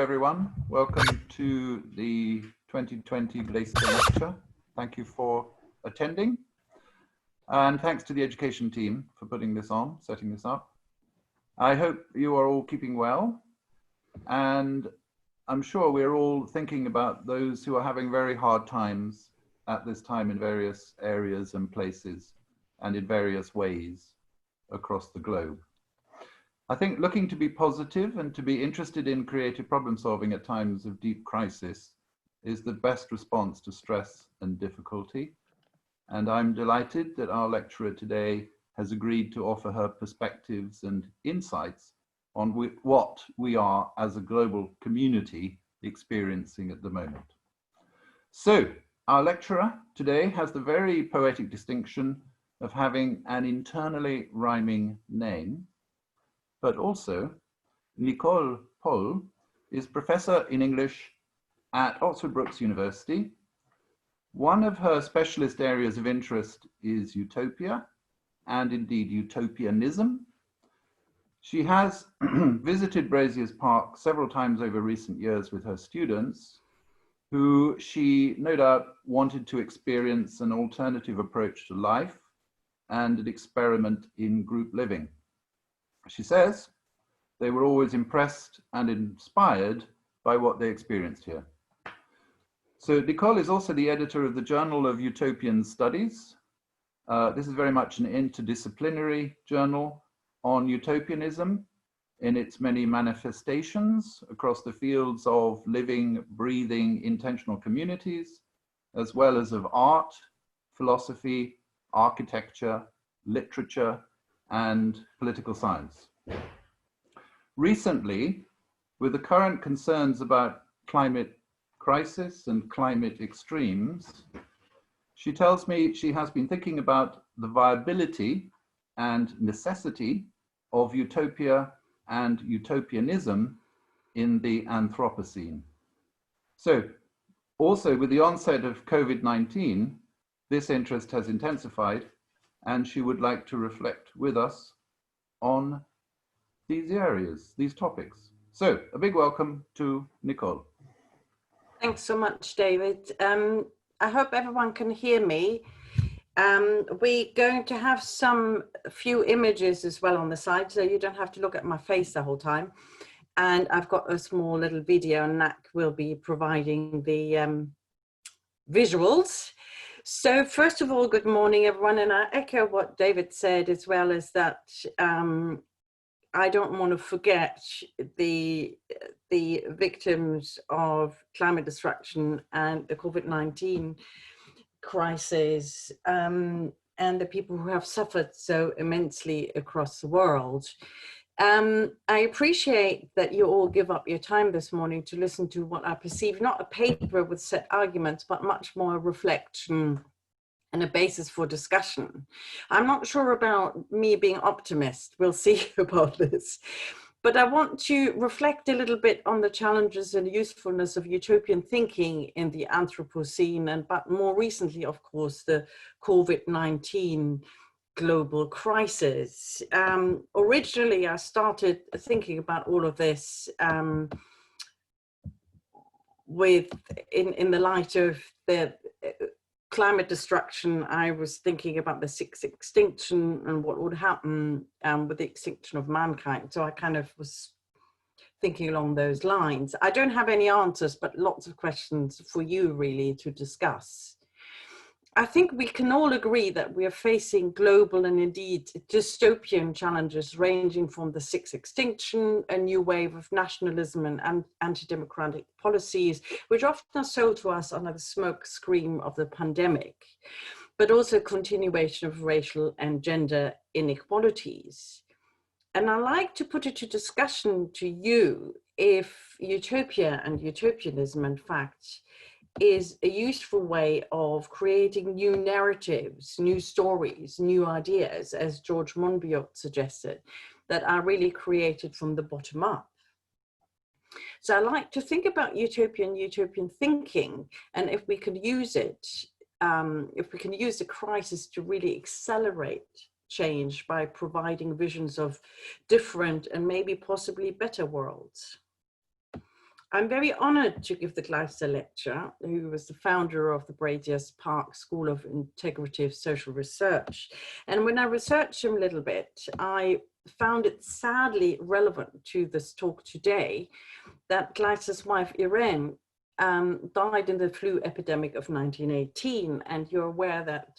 everyone. Welcome to the 2020 Glaister lecture. Thank you for attending. And thanks to the education team for putting this on, setting this up. I hope you are all keeping well. And I'm sure we're all thinking about those who are having very hard times at this time in various areas and places and in various ways across the globe. I think looking to be positive and to be interested in creative problem solving at times of deep crisis is the best response to stress and difficulty. And I'm delighted that our lecturer today has agreed to offer her perspectives and insights on what we are as a global community experiencing at the moment. So our lecturer today has the very poetic distinction of having an internally rhyming name, but also Nicole Pohl is professor in English at Oxford Brookes University. One of her specialist areas of interest is utopia and indeed utopianism. She has visited Braziers Park several times over recent years with her students, who she no doubt wanted to experience an alternative approach to life and an experiment in group living. She says they were always impressed and inspired by what they experienced here. So Nicole is also the editor of the Journal of Utopian Studies. This is very much an interdisciplinary journal on utopianism in its many manifestations across the fields of living, breathing, intentional communities, as well as of art, philosophy, architecture, literature, and political science. Recently, with the current concerns about climate crisis and climate extremes, she tells me she has been thinking about the viability and necessity of utopia and utopianism in the Anthropocene. So, also with the onset of COVID-19, this interest has intensified, and she would like to reflect with us on these areas, these topics. So a big welcome to Nicole. Thanks so much, David. I hope everyone can hear me. We're going to have a few images as well on the side, so you don't have to look at my face the whole time. And I've got a small little video, and that will be providing the visuals. So first of all, good morning, everyone. And I echo what David said, as well as that I don't want to forget the victims of climate destruction and the COVID-19 crisis, and the people who have suffered so immensely across the world. I appreciate that you all give up your time this morning to listen to what I perceive, not a paper with set arguments, but much more reflection and a basis for discussion. I'm not sure about me being optimist. We'll see about this. But I want to reflect a little bit on the challenges and usefulness of utopian thinking in the Anthropocene, but more recently, of course, the COVID-19 global crisis. Originally, I started thinking about all of this in the light of the climate destruction. I was thinking about the Sixth Extinction and what would happen with the extinction of mankind. So I kind of was thinking along those lines. I don't have any answers, but lots of questions for you really to discuss. I think we can all agree that we are facing global and indeed dystopian challenges ranging from the Sixth Extinction, a new wave of nationalism and anti-democratic policies, which often are sold to us under the smokescreen of the pandemic, but also continuation of racial and gender inequalities. And I like to put it to discussion to you if utopia and utopianism, in fact, is a useful way of creating new narratives, new stories, new ideas, as George Monbiot suggested, that are really created from the bottom up. So I like to think about utopian thinking, and if we can use it, if we can use the crisis to really accelerate change by providing visions of different and maybe possibly better worlds. I'm very honored to give the Glaister lecture, who was the founder of the Bradius Park School of Integrative Social Research. And when I researched him a little bit, I found it sadly relevant to this talk today that Glaister's wife, Irene, died in the flu epidemic of 1918. And you're aware that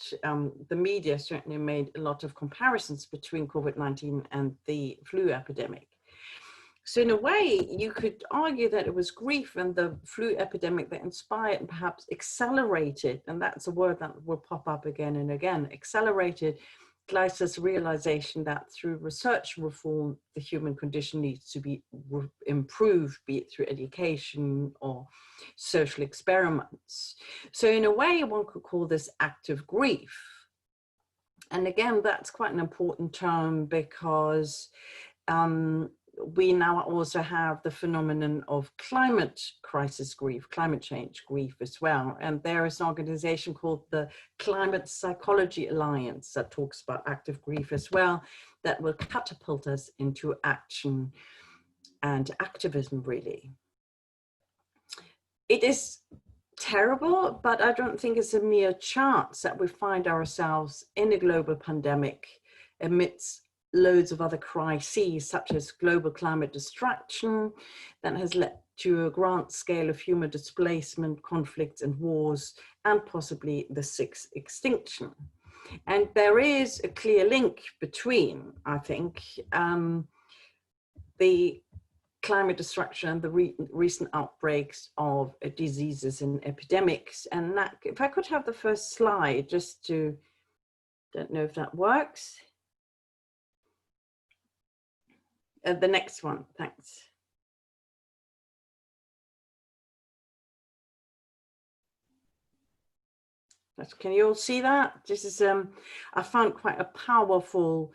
the media certainly made a lot of comparisons between COVID-19 and the flu epidemic. So in a way, you could argue that it was grief and the flu epidemic that inspired and perhaps accelerated, and that's a word that will pop up again and again, accelerated Glaister's realization that through research reform, the human condition needs to be improved, be it through education or social experiments. So in a way, one could call this active grief. And again, that's quite an important term because we now also have the phenomenon of climate crisis grief, climate change grief as well. And there is an organization called the Climate Psychology Alliance that talks about active grief as well, that will catapult us into action and activism, really. It is terrible, but I don't think it's a mere chance that we find ourselves in a global pandemic amidst loads of other crises, such as global climate destruction that has led to a grand scale of human displacement, conflicts and wars, and possibly the Sixth Extinction. And there is a clear link between, I think, the climate destruction and the recent outbreaks of diseases and epidemics. And that, if I could have the first slide, just to, don't know if that works. The next one, thanks. Can you all see that? This is, I found quite a powerful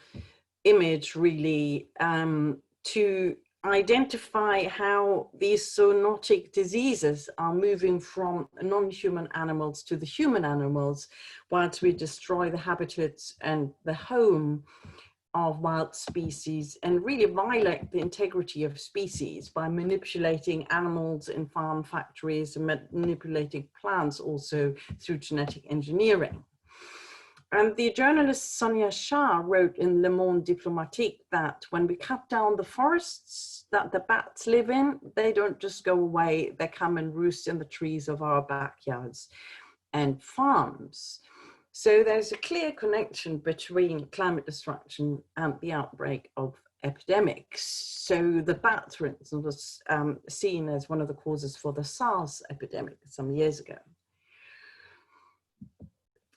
image really to identify how these zoonotic diseases are moving from non-human animals to the human animals, whilst we destroy the habitats and the home of wild species and really violate the integrity of species by manipulating animals in farm factories and manipulating plants also through genetic engineering. And the journalist Sonia Shah wrote in Le Monde Diplomatique that when we cut down the forests that the bats live in, they don't just go away, they come and roost in the trees of our backyards and farms. So there's a clear connection between climate destruction and the outbreak of epidemics. So the bat, for instance, was seen as one of the causes for the SARS epidemic some years ago.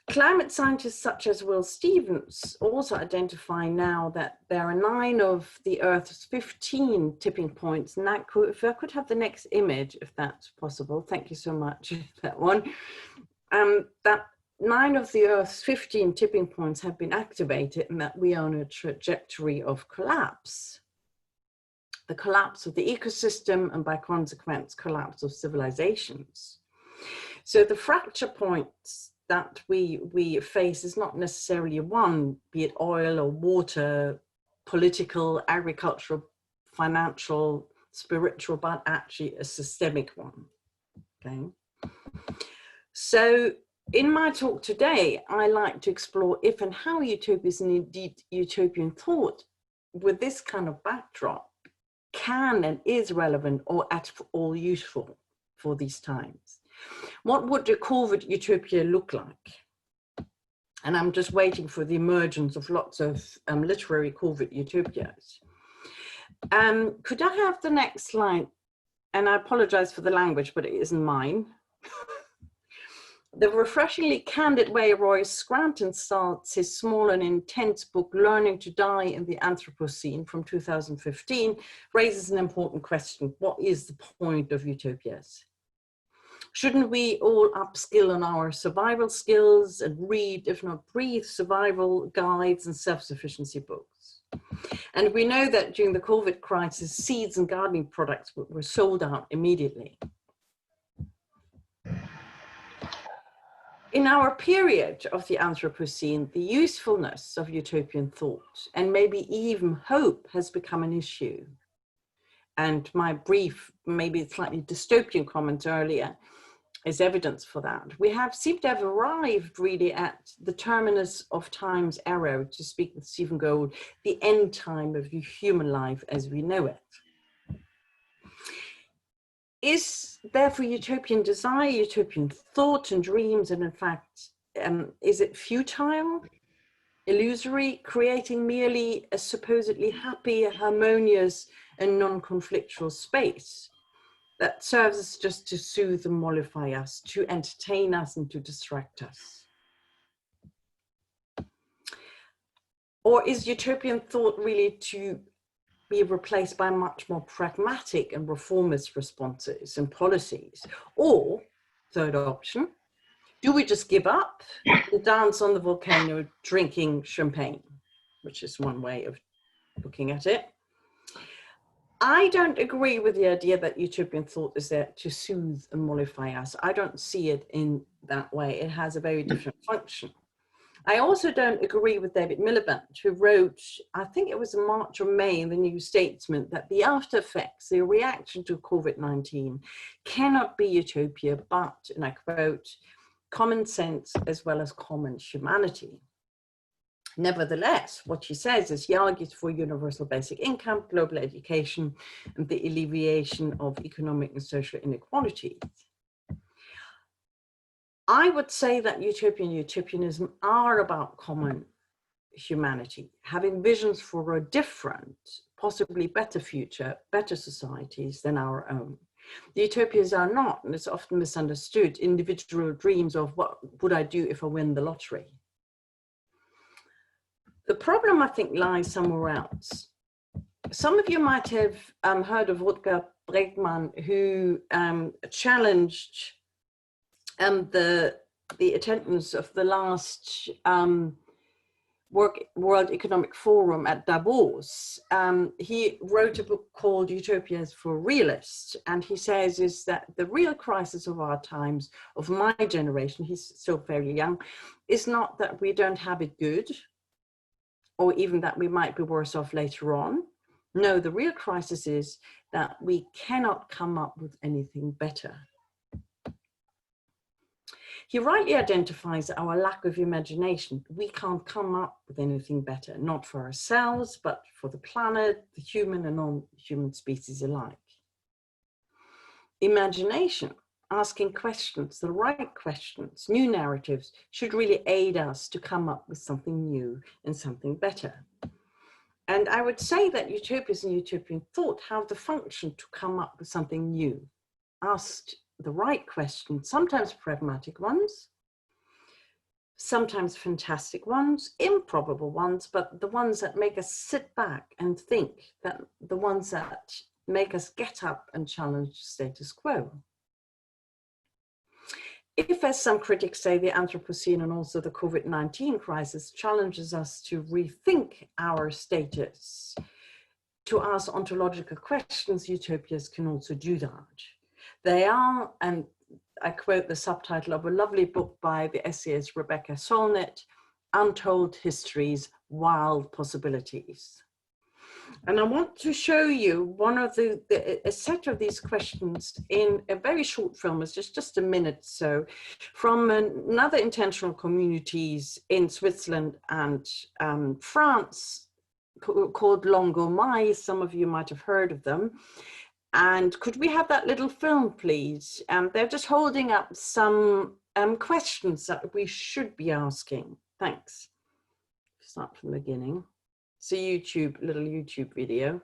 Climate scientists such as Will Stevens also identify now that there are 9 of the Earth's 15 tipping points. Now, if I could have the next image, if that's possible. Thank you so much, that one. That 9 of the Earth's 15 tipping points have been activated and that we are on a trajectory of collapse. The collapse of the ecosystem and by consequence, collapse of civilizations. So the fracture points that we face is not necessarily one, be it oil or water, political, agricultural, financial, spiritual, but actually a systemic one, okay? So in my talk today, I like to explore if and how utopias and indeed utopian thought with this kind of backdrop can and is relevant or at all useful for these times. What would a COVID utopia look like? And I'm just waiting for the emergence of lots of literary COVID utopias. Could I have the next slide? And I apologize for the language, but it isn't mine. The refreshingly candid way Roy Scranton starts his small and intense book, Learning to Die in the Anthropocene from 2015, raises an important question. What is the point of utopias? Shouldn't we all upskill on our survival skills and read, if not breathe, survival guides and self-sufficiency books? And we know that during the COVID crisis, seeds and gardening products were sold out immediately. In our period of the Anthropocene, the usefulness of utopian thought and maybe even hope has become an issue. And my brief, maybe slightly dystopian comment earlier is evidence for that. We seem to have arrived really at the terminus of time's arrow, to speak with Stephen Gould, the end time of human life as we know it. Is therefore utopian desire, utopian thought and dreams, and in fact, is it futile, illusory, creating merely a supposedly happy, harmonious, and non-conflictual space that serves us just to soothe and mollify us, to entertain us and to distract us? Or is utopian thought really to be replaced by much more pragmatic and reformist responses and policies? Or, third option, do we just give up and dance on the volcano drinking champagne, which is one way of looking at it? I don't agree with the idea that utopian thought is there to soothe and mollify us. I don't see it in that way. It has a very different function. I also don't agree with David Miliband, who wrote, I think it was in March or May in the New Statesman, that the after effects, the reaction to COVID-19 cannot be utopia, but, and I quote, common sense as well as common humanity. Nevertheless, what he says is he argues for universal basic income, global education, and the alleviation of economic and social inequalities. I would say that utopia and utopianism are about common humanity, having visions for a different, possibly better future, better societies than our own. The utopias are not, and it's often misunderstood, individual dreams of what would I do if I win the lottery. The problem, I think, lies somewhere else. Some of you might have heard of Rutger Bregman, who challenged the attendance of the last World Economic Forum at Davos. He wrote a book called Utopias for Realists, and he says is that the real crisis of our times, of my generation, he's still fairly young, is not that we don't have it good, or even that we might be worse off later on. No, the real crisis is that we cannot come up with anything better. He rightly identifies our lack of imagination. We can't come up with anything better, not for ourselves, but for the planet, the human and non-human species alike. Imagination, asking questions, the right questions, new narratives, should really aid us to come up with something new and something better. And I would say that utopias and utopian thought have the function to come up with something new, asked the right questions, sometimes pragmatic ones, sometimes fantastic ones, improbable ones, but the ones that make us sit back and think, that the ones that make us get up and challenge the status quo. If, as some critics say, the Anthropocene and also the COVID-19 crisis challenges us to rethink our status, to ask ontological questions, utopias can also do that. They are, and I quote the subtitle of a lovely book by the essayist Rebecca Solnit, Untold Histories, Wild Possibilities. And I want to show you one of a set of these questions in a very short film. It's just a minute so, from another intentional communities in Switzerland and France called Longomai. Some of you might have heard of them. And could we have that little film, please? They're just holding up some questions that we should be asking. Thanks. Start from the beginning. It's a little YouTube video.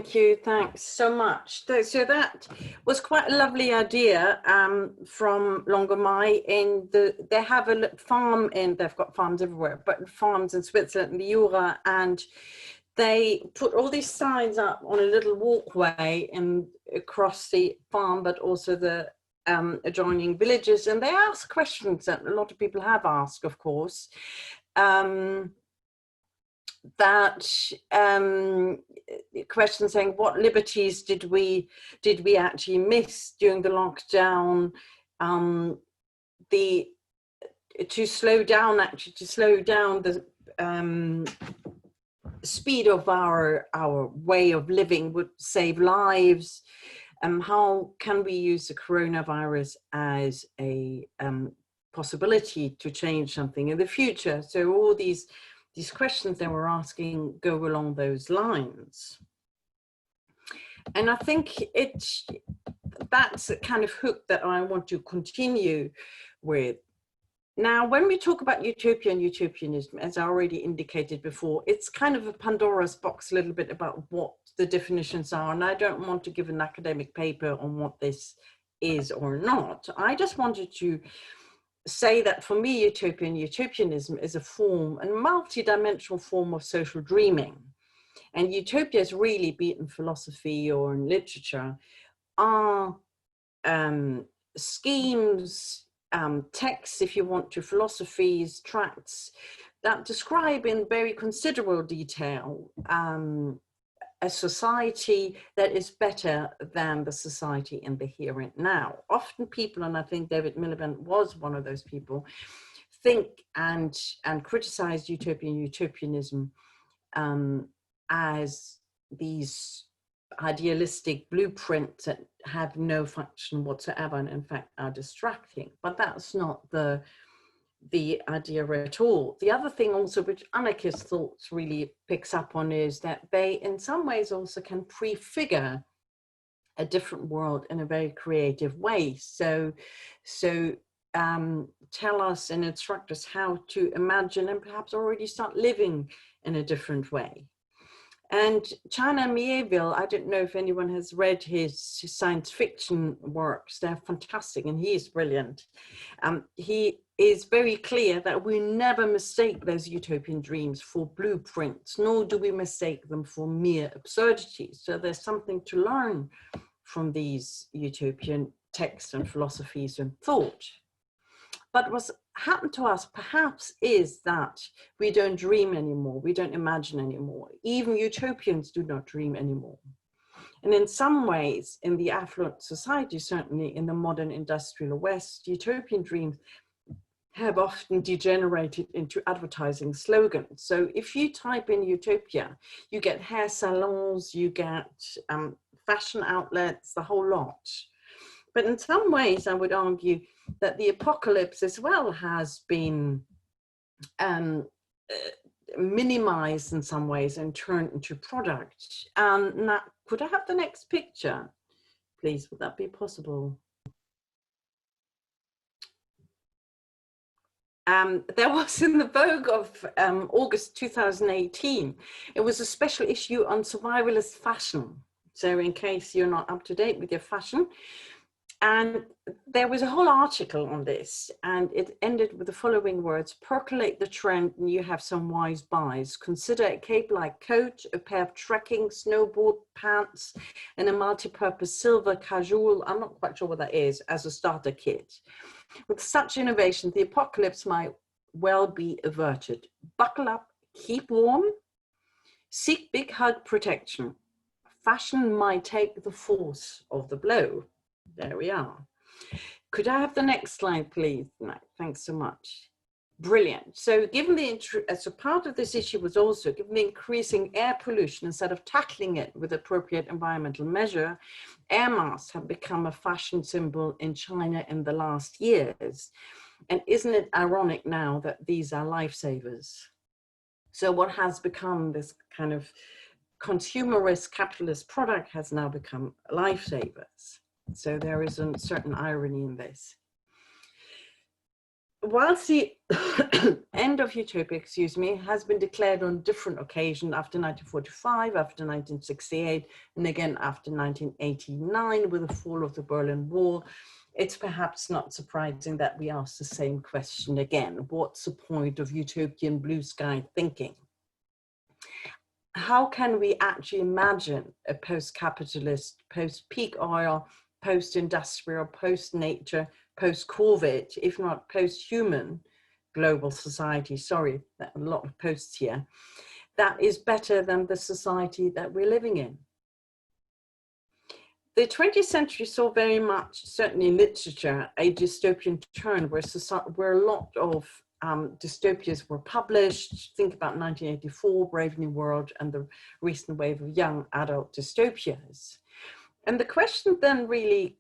Thank you. Thanks so much. So that was quite a lovely idea from Longomai. They have a farm they've got farms everywhere, but farms in Switzerland, in the Jura, and they put all these signs up on a little walkway across the farm, but also the adjoining villages. And they ask questions that a lot of people have asked, of course. Question saying, what liberties did we actually miss during the lockdown? To slow down the speed of our way of living would save lives. How can we use the coronavirus as a possibility to change something in the future? So all these questions they were asking go along those lines. And I think that's a kind of hook that I want to continue with. Now, when we talk about utopia and utopianism, as I already indicated before, it's kind of a Pandora's box a little bit about what the definitions are. And I don't want to give an academic paper on what this is or not. I just wanted to say that for me, utopianism is a form, a multi-dimensional form of social dreaming. And utopias really, be it in philosophy or in literature, are schemes, texts, if you want to, philosophies, tracts that describe in very considerable detail a society that is better than the society in the here and now. Often people, and I think David Miliband was one of those people, think and criticize utopianism as these idealistic blueprints that have no function whatsoever and in fact are distracting. But that's not the idea at all. The other thing also which anarchist thoughts really picks up on is that they in some ways also can prefigure a different world in a very creative way. So tell us and instruct us how to imagine and perhaps already start living in a different way. And China Mieville, I don't know if anyone has read his science fiction works. They're fantastic and he is brilliant. He is very clear that we never mistake those utopian dreams for blueprints, nor do we mistake them for mere absurdities. So there's something to learn from these utopian texts and philosophies and thought. But what's happened to us perhaps is that we don't dream anymore, we don't imagine anymore. Even utopians do not dream anymore. And in some ways, in the affluent society, certainly in the modern industrial West, utopian dreams have often degenerated into advertising slogans. So if you type in utopia, you get hair salons, you get fashion outlets, the whole lot. But in some ways, I would argue that the apocalypse as well has been minimized in some ways and turned into product. Now, could I have the next picture, please? Would that be possible? There was in the Vogue of August 2018, it was a special issue on survivalist fashion. So in case you're not up to date with your fashion, and there was a whole article on this, and it ended with the following words: percolate the trend and you have some wise buys. Consider a cape-like coat, a pair of trekking snowboard pants, and a multi-purpose silver casual, I'm not quite sure what that is, as a starter kit. With such innovation, the apocalypse might well be averted. Buckle up, keep warm, seek big hug protection. Fashion might take the force of the blow. There we are. Could I have the next slide, please? No, thanks so much. Brilliant. So given so part of this issue was also given the increasing air pollution, instead of tackling it with appropriate environmental measure, air masks have become a fashion symbol in China in the last years. And isn't it ironic now that these are lifesavers? So what has become this kind of consumerist capitalist product has now become lifesavers. So there is a certain irony in this. whilst the end of utopia, has been declared on different occasions after 1945, after 1968, and again after 1989 with the fall of the Berlin Wall, it's perhaps not surprising that we ask the same question again. What's the point of utopian blue sky thinking? How can we actually imagine a post-capitalist, post-peak oil, post-industrial, post-nature, post-COVID, if not post-human global society, sorry, a lot of posts here, that is better than the society that we're living in? The 20th century saw very much, certainly in literature, a dystopian turn where a lot of dystopias were published. Think about 1984, Brave New World, and the recent wave of young adult dystopias. And the question then really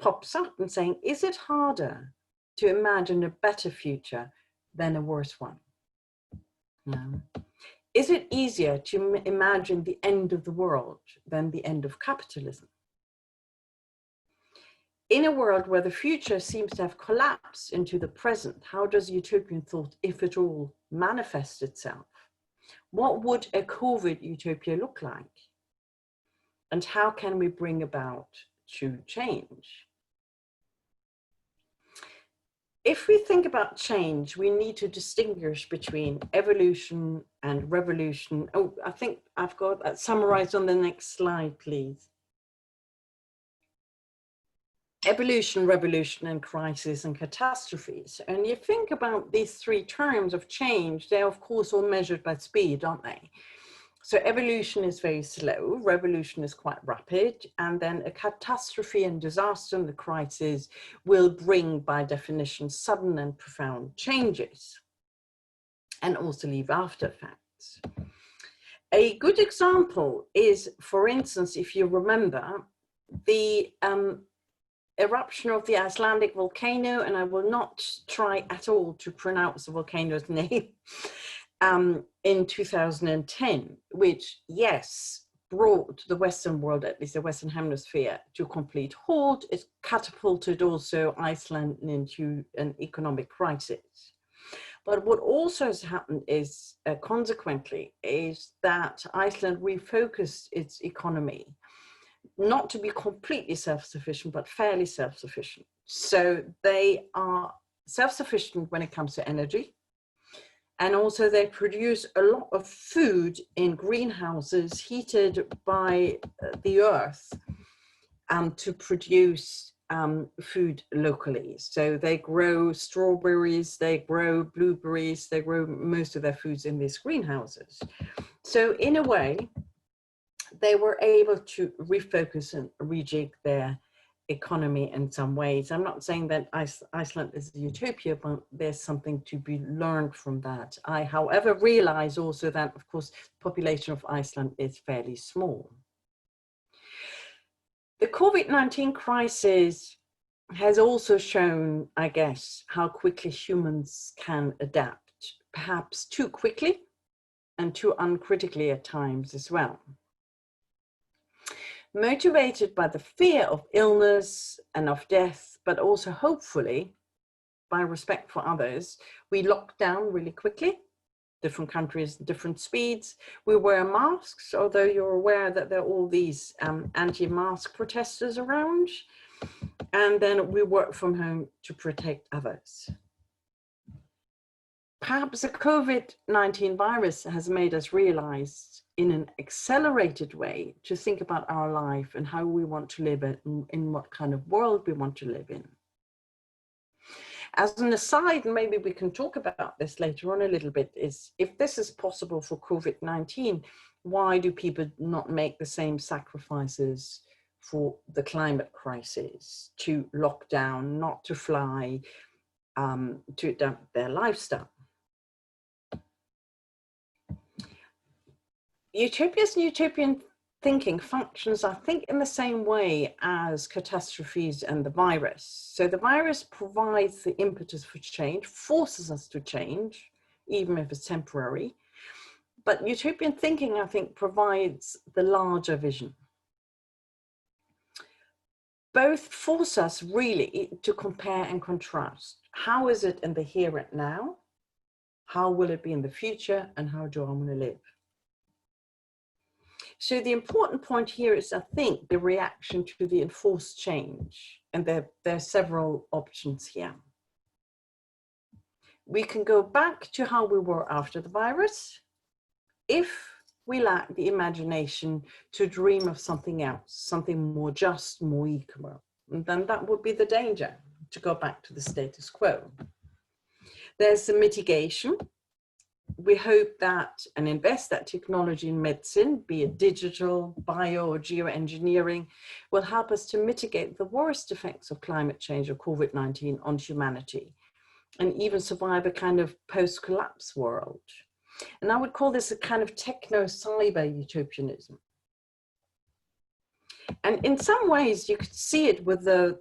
pops up and saying, is it harder to imagine a better future than a worse one? Is it easier to imagine the end of the world than the end of capitalism? In a world where the future seems to have collapsed into the present, how does utopian thought, if at all, manifest itself? What would a COVID utopia look like? And how can we bring about true change? If we think about change, we need to distinguish between evolution and revolution. Oh, I think I've got that summarized on the next slide, please. Evolution, revolution, and crisis and catastrophes. And you think about these three terms of change, they're of course all measured by speed, aren't they? So evolution is very slow, revolution is quite rapid, and then a catastrophe and disaster and the crisis will bring, by definition, sudden and profound changes, and also leave after effects. A good example is, for instance, if you remember, the eruption of the Icelandic volcano, and I will not try at all to pronounce the volcano's name, in 2010, which, yes, brought the Western world, at least the Western Hemisphere, to a complete halt. It catapulted also Iceland into an economic crisis. But what also has happened is, consequently, is that Iceland refocused its economy not to be completely self-sufficient, but fairly self-sufficient. So they are self-sufficient when it comes to energy. And also they produce a lot of food in greenhouses heated by the earth to produce food locally. So they grow strawberries, they grow blueberries, they grow most of their foods in these greenhouses. So in a way, they were able to refocus and rejig their economy in some ways. I'm not saying that Iceland is a utopia, but there's something to be learned from that. I, however, realize also that, of course, the population of Iceland is fairly small. The COVID-19 crisis has also shown, I guess, how quickly humans can adapt, perhaps too quickly and too uncritically at times as well. Motivated by the fear of illness and of death, but also hopefully by respect for others, we locked down really quickly, different countries, different speeds. We wear masks, although you're aware that there are all these anti-mask protesters around. And then we work from home to protect others. Perhaps the COVID-19 virus has made us realize in an accelerated way to think about our life and how we want to live it, and in what kind of world we want to live in. As an aside, and maybe we can talk about this later on a little bit, is if this is possible for COVID-19, why do people not make the same sacrifices for the climate crisis, to lock down, not to fly, to adapt their lifestyle? Utopias and utopian thinking functions, I think, in the same way as catastrophes and the virus. So the virus provides the impetus for change, forces us to change, even if it's temporary. But utopian thinking, I think, provides the larger vision. both force us really to compare and contrast. How is it in the here and now? How will it be in the future? And how do I want to live? So the important point here is, I think, the reaction to the enforced change. And there are several options here. We can go back to how we were after the virus, if we lack the imagination to dream of something else, something more just, more equal. And then that would be the danger, to go back to the status quo. There's the mitigation. We hope that and invest that technology in medicine, be it digital, bio, or geoengineering, will help us to mitigate the worst effects of climate change or COVID-19 on humanity, and even survive a kind of post-collapse world. And I would call this a kind of techno-cyber utopianism. And in some ways, you could see it with the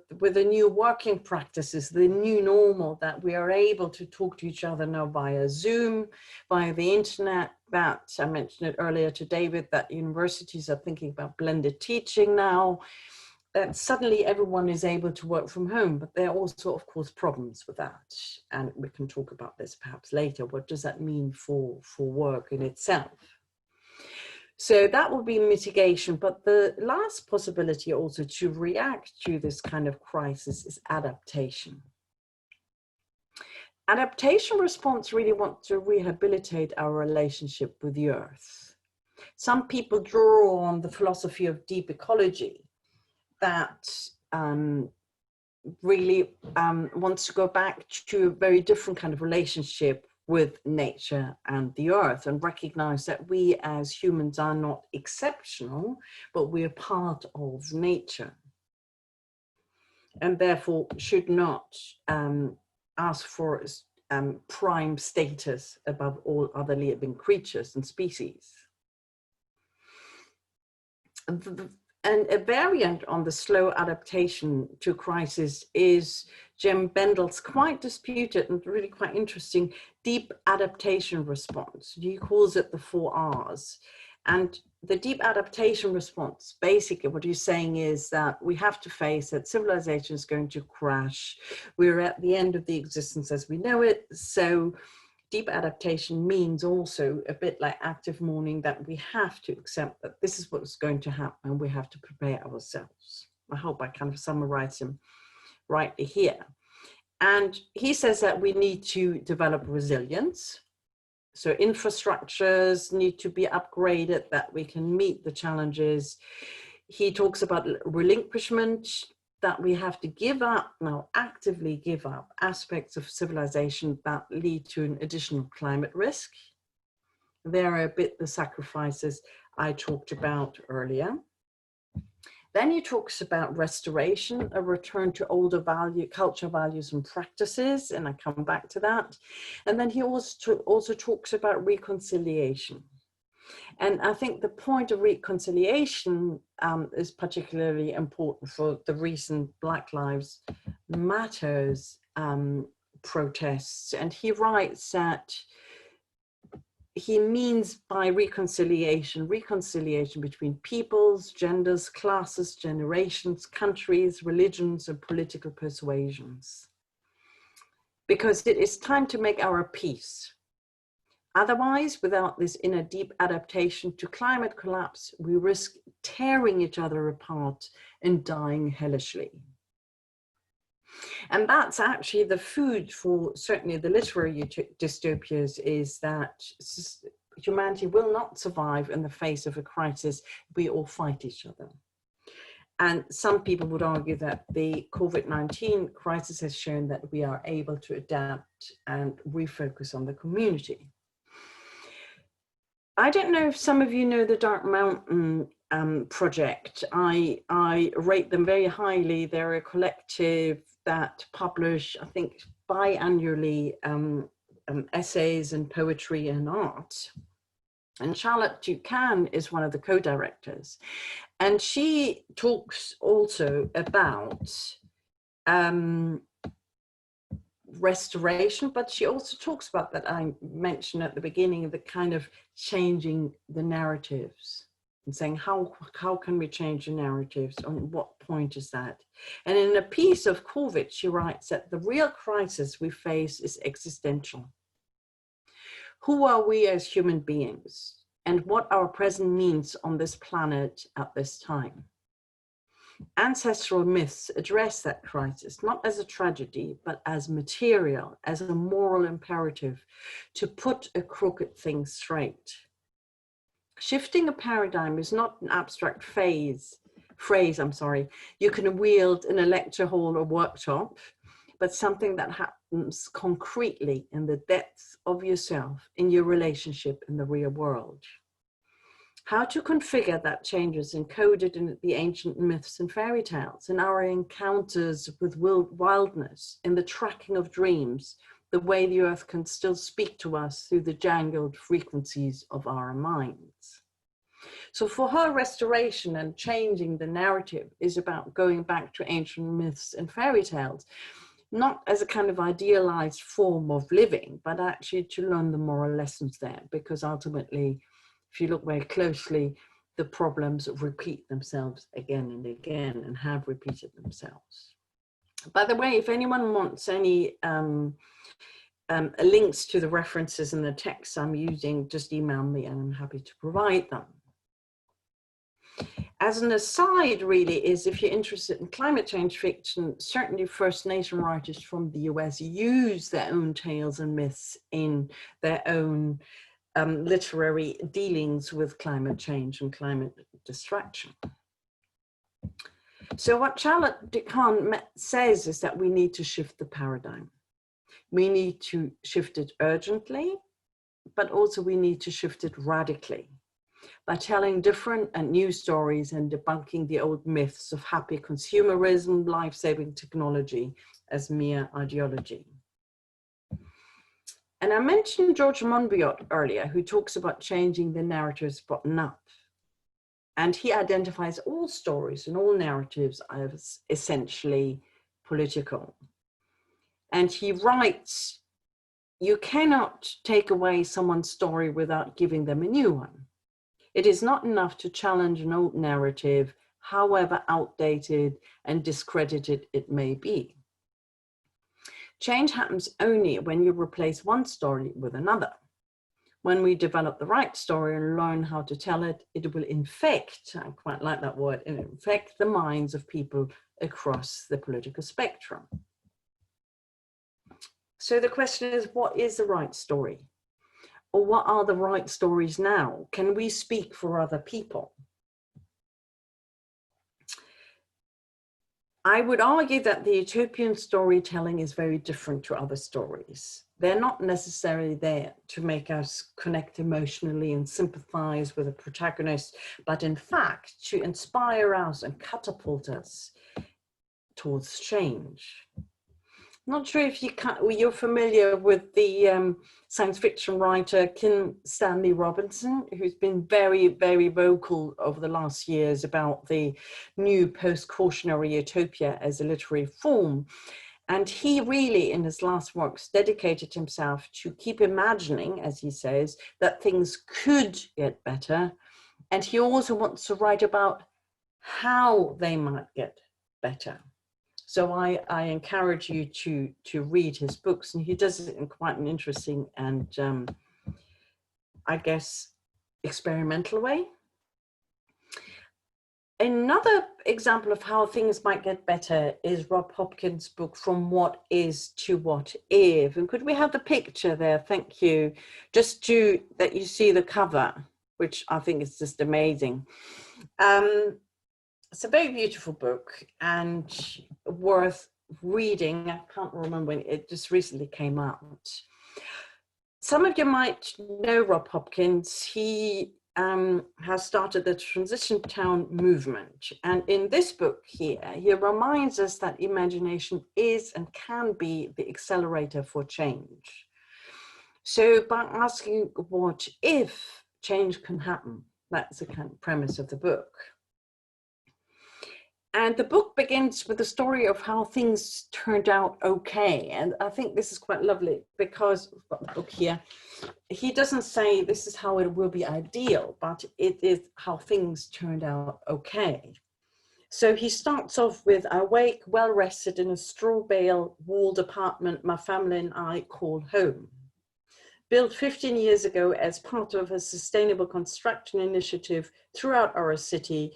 new working practices, the new normal, that we are able to talk to each other now via Zoom, via the internet. That I mentioned it earlier to David, that universities are thinking about blended teaching now. That suddenly everyone is able to work from home, but there are also, of course, problems with that. And we can talk about this perhaps later. What does that mean for work in itself? So that would be mitigation. But the last possibility also to react to this kind of crisis is adaptation. Adaptation response really wants to rehabilitate our relationship with the earth. Some people draw on the philosophy of deep ecology that really wants to go back to a very different kind of relationship with nature and the earth, and recognize that we as humans are not exceptional, but we are part of nature, and therefore should not ask for prime status above all other living creatures and species. And a variant on the slow adaptation to crisis is Jem Bendel's quite disputed and really quite interesting deep adaptation response. He calls it the 4 R's. And the deep adaptation response, basically what he's saying is that we have to face that civilization is going to crash. We're at the end of the existence as we know it. So deep adaptation means also a bit like active mourning, that we have to accept that this is what's going to happen and we have to prepare ourselves. I hope I kind of summarize him rightly here. And he says that we need to develop resilience. So infrastructures need to be upgraded that we can meet the challenges. He talks about relinquishment, that we have to give up, now actively give up aspects of civilization that lead to an additional climate risk. There are a bit the sacrifices I talked about earlier. Then he talks about restoration, a return to older culture values and practices, and I come back to that. And then he also talks about reconciliation. And I think the point of reconciliation is particularly important for the recent Black Lives Matters protests. And he writes that he means by reconciliation between peoples, genders, classes, generations, countries, religions, and political persuasions. Because it is time to make our peace. Otherwise, without this inner deep adaptation to climate collapse, we risk tearing each other apart and dying hellishly. And that's actually the food for certainly the literary dystopias, is that humanity will not survive in the face of a crisis. We all fight each other. And some people would argue that the COVID-19 crisis has shown that we are able to adapt and refocus on the community. I don't know if some of you know the Dark Mountain project. I rate them very highly. They're a collective that publish, I think, biannually essays and poetry and art. And Charlotte Ducan is one of the co-directors. And she talks also about restoration, but she also talks about that I mentioned at the beginning, the kind of changing the narratives and saying how can we change the narratives, on what point is that. And in a piece of COVID, she writes that the real crisis we face is existential. Who are we as human beings, and what our present means on this planet at this time? Ancestral myths address that crisis, not as a tragedy, but as material, as a moral imperative to put a crooked thing straight. Shifting a paradigm is not an abstract phrase you can wield in a lecture hall or workshop, but something that happens concretely in the depths of yourself, in your relationship in the real world. How to configure that change is encoded in the ancient myths and fairy tales, in our encounters with wildness, in the tracking of dreams, the way the earth can still speak to us through the jangled frequencies of our minds. So for her, restoration and changing the narrative is about going back to ancient myths and fairy tales, not as a kind of idealized form of living, but actually to learn the moral lessons there, because ultimately, if you look very closely, the problems repeat themselves again and again, and have repeated themselves. By the way, if anyone wants any links to the references and the texts I'm using, just email me and I'm happy to provide them. As an aside, really, is if you're interested in climate change fiction, certainly First Nation writers from the US use their own tales and myths in their own literary dealings with climate change and climate distraction. So what Charlotte Decan says is that we need to shift the paradigm. We need to shift it urgently, but also we need to shift it radically by telling different and new stories and debunking the old myths of happy consumerism, life-saving technology as mere ideology. And I mentioned George Monbiot earlier, who talks about changing the narratives bottom up. And he identifies all stories and all narratives as essentially political. And he writes, you cannot take away someone's story without giving them a new one. It is not enough to challenge an old narrative, however outdated and discredited it may be. Change happens only when you replace one story with another. When we develop the right story and learn how to tell it, it will infect, I quite like that word, infect the minds of people across the political spectrum. So the question is, what is the right story? Or what are the right stories now? Can we speak for other people? I would argue that the utopian storytelling is very different to other stories. They're not necessarily there to make us connect emotionally and sympathize with a protagonist, but in fact, to inspire us and catapult us towards change. Not sure if you're familiar with the science fiction writer Stanley Robinson, who's been very, very vocal over the last years about the new post-cautionary utopia as a literary form. And he really, in his last works, dedicated himself to keep imagining, as he says, that things could get better. And he also wants to write about how they might get better. So I encourage you to read his books, and he does it in quite an interesting and I guess experimental way. Another example of how things might get better is Rob Hopkins' book, From What Is to What If. And could we have the picture there? Thank you. Just to that you see the cover, which I think is just amazing. It's a very beautiful book and worth reading. I can't remember when it just recently came out. Some of you might know Rob Hopkins. He has started the Transition Town movement. And in this book here, he reminds us that imagination is and can be the accelerator for change. So by asking what if change can happen, that's the kind of premise of the book. And the book begins with the story of how things turned out okay. And I think this is quite lovely because I've got the book here. He doesn't say this is how it will be ideal, but it is how things turned out okay. So he starts off with, awake, well rested in a straw bale walled apartment my family and I call home. Built 15 years ago as part of a sustainable construction initiative throughout our city,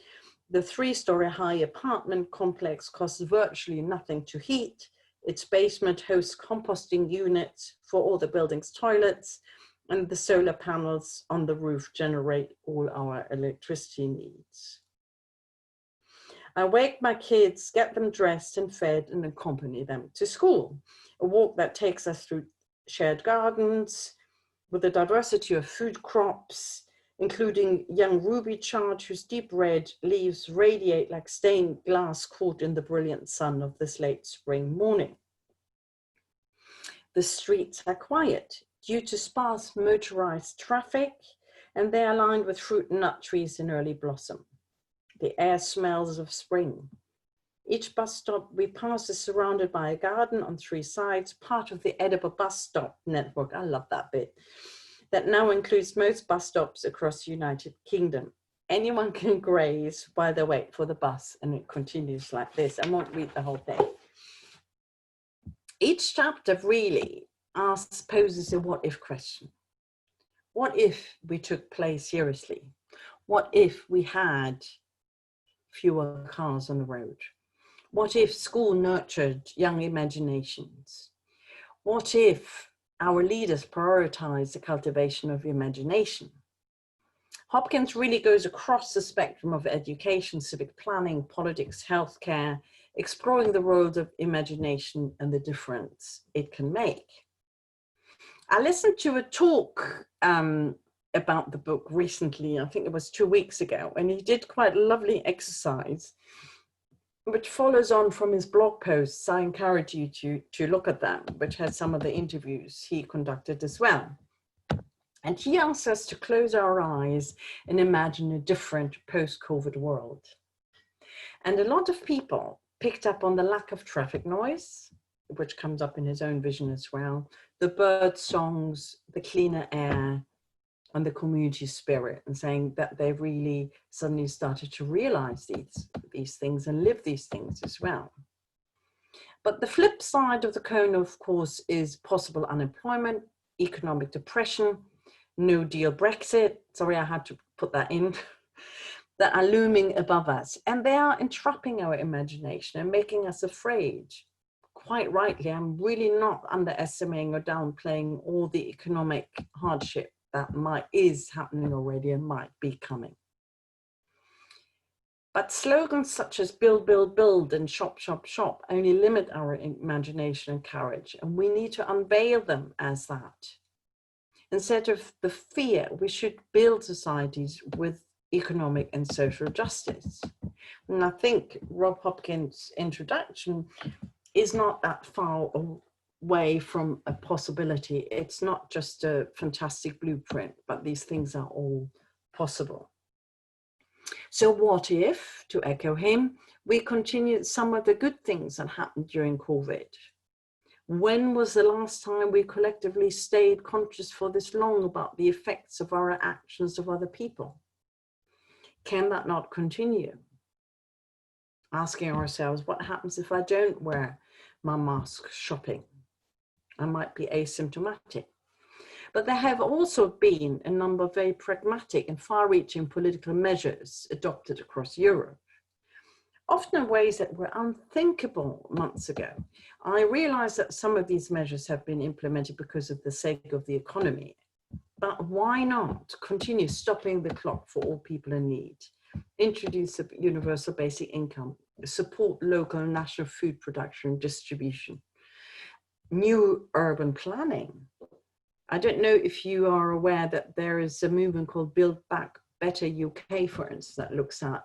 the 3-story high apartment complex costs virtually nothing to heat. Its basement hosts composting units for all the building's toilets, and the solar panels on the roof generate all our electricity needs. I wake my kids, get them dressed and fed, and accompany them to school. A walk that takes us through shared gardens with a diversity of food crops, including young ruby chard whose deep red leaves radiate like stained glass caught in the brilliant sun of this late spring morning. The streets are quiet due to sparse motorized traffic, and they are lined with fruit and nut trees in early blossom. The air smells of spring. Each bus stop we pass is surrounded by a garden on 3 sides, part of the edible bus stop network. I love that bit. That now includes most bus stops across the United Kingdom. Anyone can graze while they wait for the bus, and it continues like this. I won't read the whole thing. Each chapter really poses a what-if question. What if we took play seriously? What if we had fewer cars on the road? What if school nurtured young imaginations? What if our leaders prioritize the cultivation of imagination? Hopkins really goes across the spectrum of education, civic planning, politics, healthcare, exploring the roles of imagination and the difference it can make. I listened to a talk about the book recently, I think it was 2 weeks ago, and he did quite a lovely exercise which follows on from his blog posts. I encourage you to look at them, which has some of the interviews he conducted as well. And he asks us to close our eyes and imagine a different post-COVID world. And a lot of people picked up on the lack of traffic noise, which comes up in his own vision as well, the bird songs, the cleaner air, and the community spirit, and saying that they really suddenly started to realize these things and live these things as well. But the flip side of the coin, of course, is possible unemployment, economic depression, no deal Brexit, sorry, I had to put that in, that are looming above us. And they are entrapping our imagination and making us afraid. Quite rightly, I'm really not underestimating or downplaying all the economic hardship that is happening already and might be coming. But slogans such as build, build, build and shop, shop, shop only limit our imagination and courage, and we need to unveil them as that. Instead of the fear, we should build societies with economic and social justice. And I think Rob Hopkins' introduction is not that far away from a possibility. It's not just a fantastic blueprint, but these things are all possible. So what if, to echo him, we continued some of the good things that happened during COVID? When was the last time we collectively stayed conscious for this long about the effects of our actions of other people? Can that not continue? Asking ourselves, what happens if I don't wear my mask shopping? I might be asymptomatic. But there have also been a number of very pragmatic and far-reaching political measures adopted across Europe, often in ways that were unthinkable months ago. I realize that some of these measures have been implemented because of the sake of the economy, but why not continue stopping the clock for all people in need, introduce a universal basic income, support local and national food production and distribution, new urban planning. I don't know if you are aware that there is a movement called Build Back Better UK, for instance, that looks at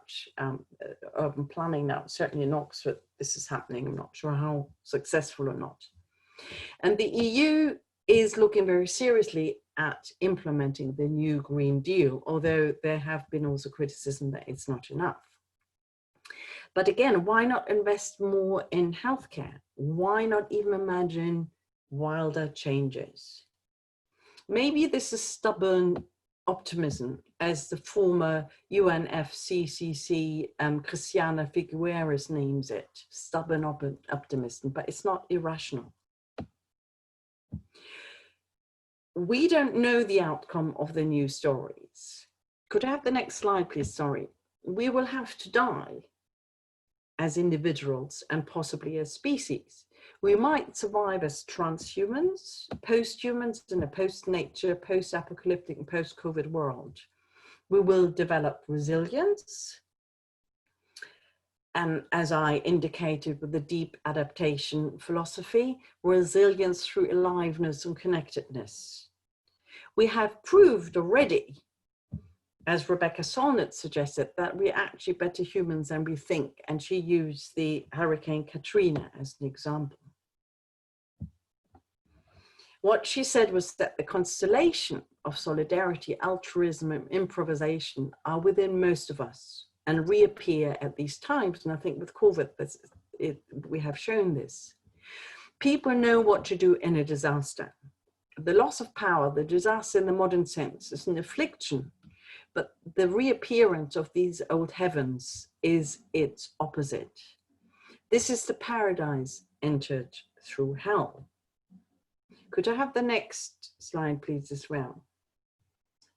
urban planning now. Certainly in Oxford, this is happening. I'm not sure how successful or not. And the EU is looking very seriously at implementing the new Green Deal, although there have been also criticism that it's not enough. But again, why not invest more in healthcare? Why not even imagine wilder changes? Maybe this is stubborn optimism, as the former UNFCCC Christiana Figueres names it, stubborn optimism, but it's not irrational. We don't know the outcome of the news stories. Could I have the next slide, please? Sorry. We will have to die as individuals and possibly as species. We might survive as transhumans, post-humans in a post-nature, post-apocalyptic and post-COVID world. We will develop resilience. And as I indicated with the deep adaptation philosophy, resilience through aliveness and connectedness. We have proved already, as Rebecca Solnit suggested, that we're actually better humans than we think. And she used the Hurricane Katrina as an example. What she said was that the constellation of solidarity, altruism, and improvisation are within most of us and reappear at these times. And I think with COVID, we have shown this. People know what to do in a disaster. The loss of power, the disaster in the modern sense, is an affliction, but the reappearance of these old heavens is its opposite. This is the paradise entered through hell. Could I have the next slide, please, as well?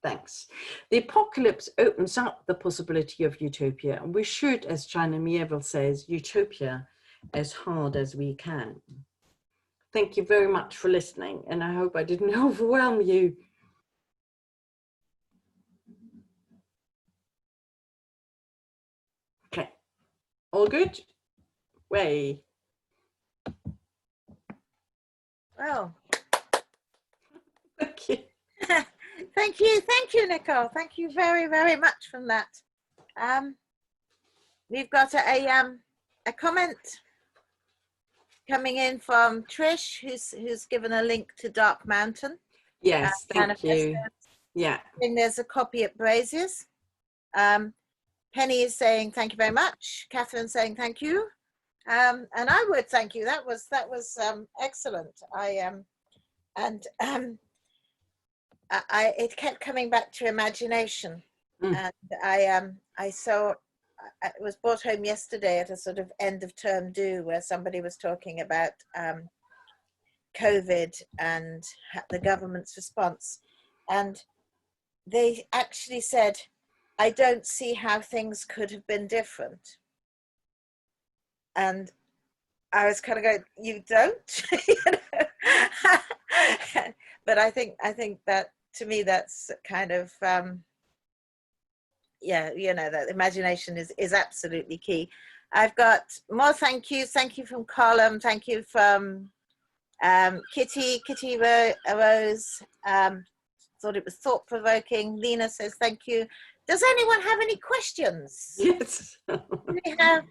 Thanks. The apocalypse opens up the possibility of utopia, and we should, as China Mieville says, utopia as hard as we can. Thank you very much for listening, and I hope I didn't overwhelm you. Okay, all good? Way. Well, Thank you. thank you, Nicole. Thank you very, very much from that. We've got a comment coming in from Trish, who's given a link to Dark Mountain. Yes, thank you. Yeah. And there's a copy at Brazier's. Penny is saying thank you very much. Catherine saying thank you. And I would thank you. That was excellent. It kept coming back to imagination, and I saw it was brought home yesterday at a sort of end of term do where somebody was talking about COVID and the government's response, and they actually said, "I don't see how things could have been different." And I was kind of going, "You don't?" You know? But I think that, to me, that's kind of yeah, you know, that imagination is absolutely key. I've got more thank yous. Thank you from Colum. Thank you from Kitty Rose. Thought it was thought-provoking. Lena says thank you. Does anyone have any questions? Yes. Do we have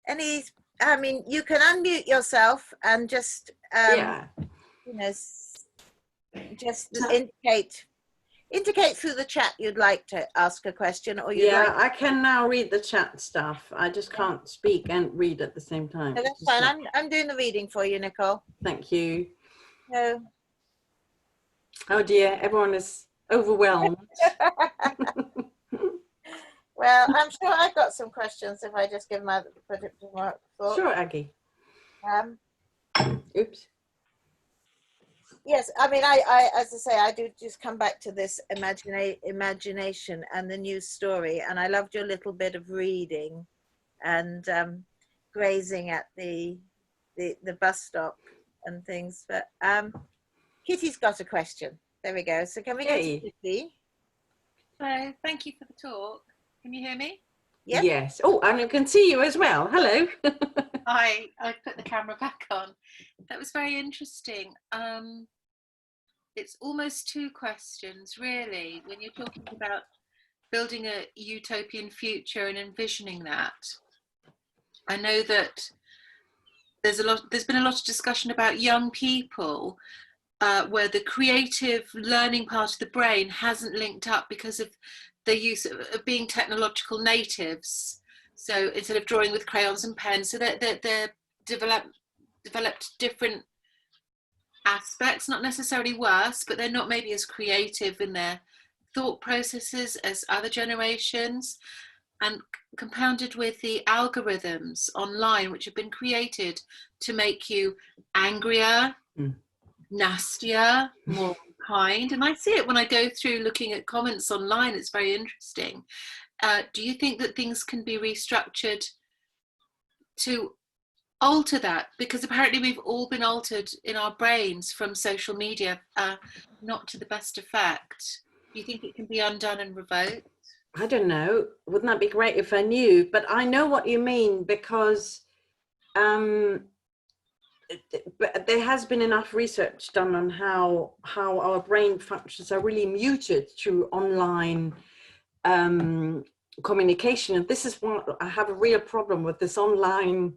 any? I mean, you can unmute yourself and just Yeah. you know, just indicate through the chat you'd like to ask a question, or you'd like. I can now read the chat stuff. I just can't speak and read at the same time. No, that's fine. I'm doing the reading for you, Nicole. Thank you. No. Oh dear, everyone is overwhelmed. Well, I'm sure I've got some questions if I just give my thought. Sure, Aggie. Oops. Yes, I mean, I as I say, I do just come back to this imagination and the news story, and I loved your little bit of reading and grazing at the bus stop and things. But Kitty's got a question. There we go. So can we go to Kitty? Hello, thank you for the talk. Can you hear me? Yep. Yes. Oh, and I can see you as well. Hello. I put the camera back on. That was very interesting. It's almost two questions, really, when you're talking about building a utopian future and envisioning that. I know that there's been a lot of discussion about young people where the creative learning part of the brain hasn't linked up because of the use of being technological natives. So instead of drawing with crayons and pens, so they're developed different aspects, not necessarily worse, but they're not maybe as creative in their thought processes as other generations, and compounded with the algorithms online, which have been created to make you angrier, nastier, more kind. And I see it when I go through looking at comments online. It's very interesting. Do you think that things can be restructured to alter that? Because apparently we've all been altered in our brains from social media, not to the best effect. Do you think it can be undone and revoked? I don't know. Wouldn't that be great if I knew? But I know what you mean, because but there has been enough research done on how our brain functions are really muted through online communication. And this is what I have a real problem with, this online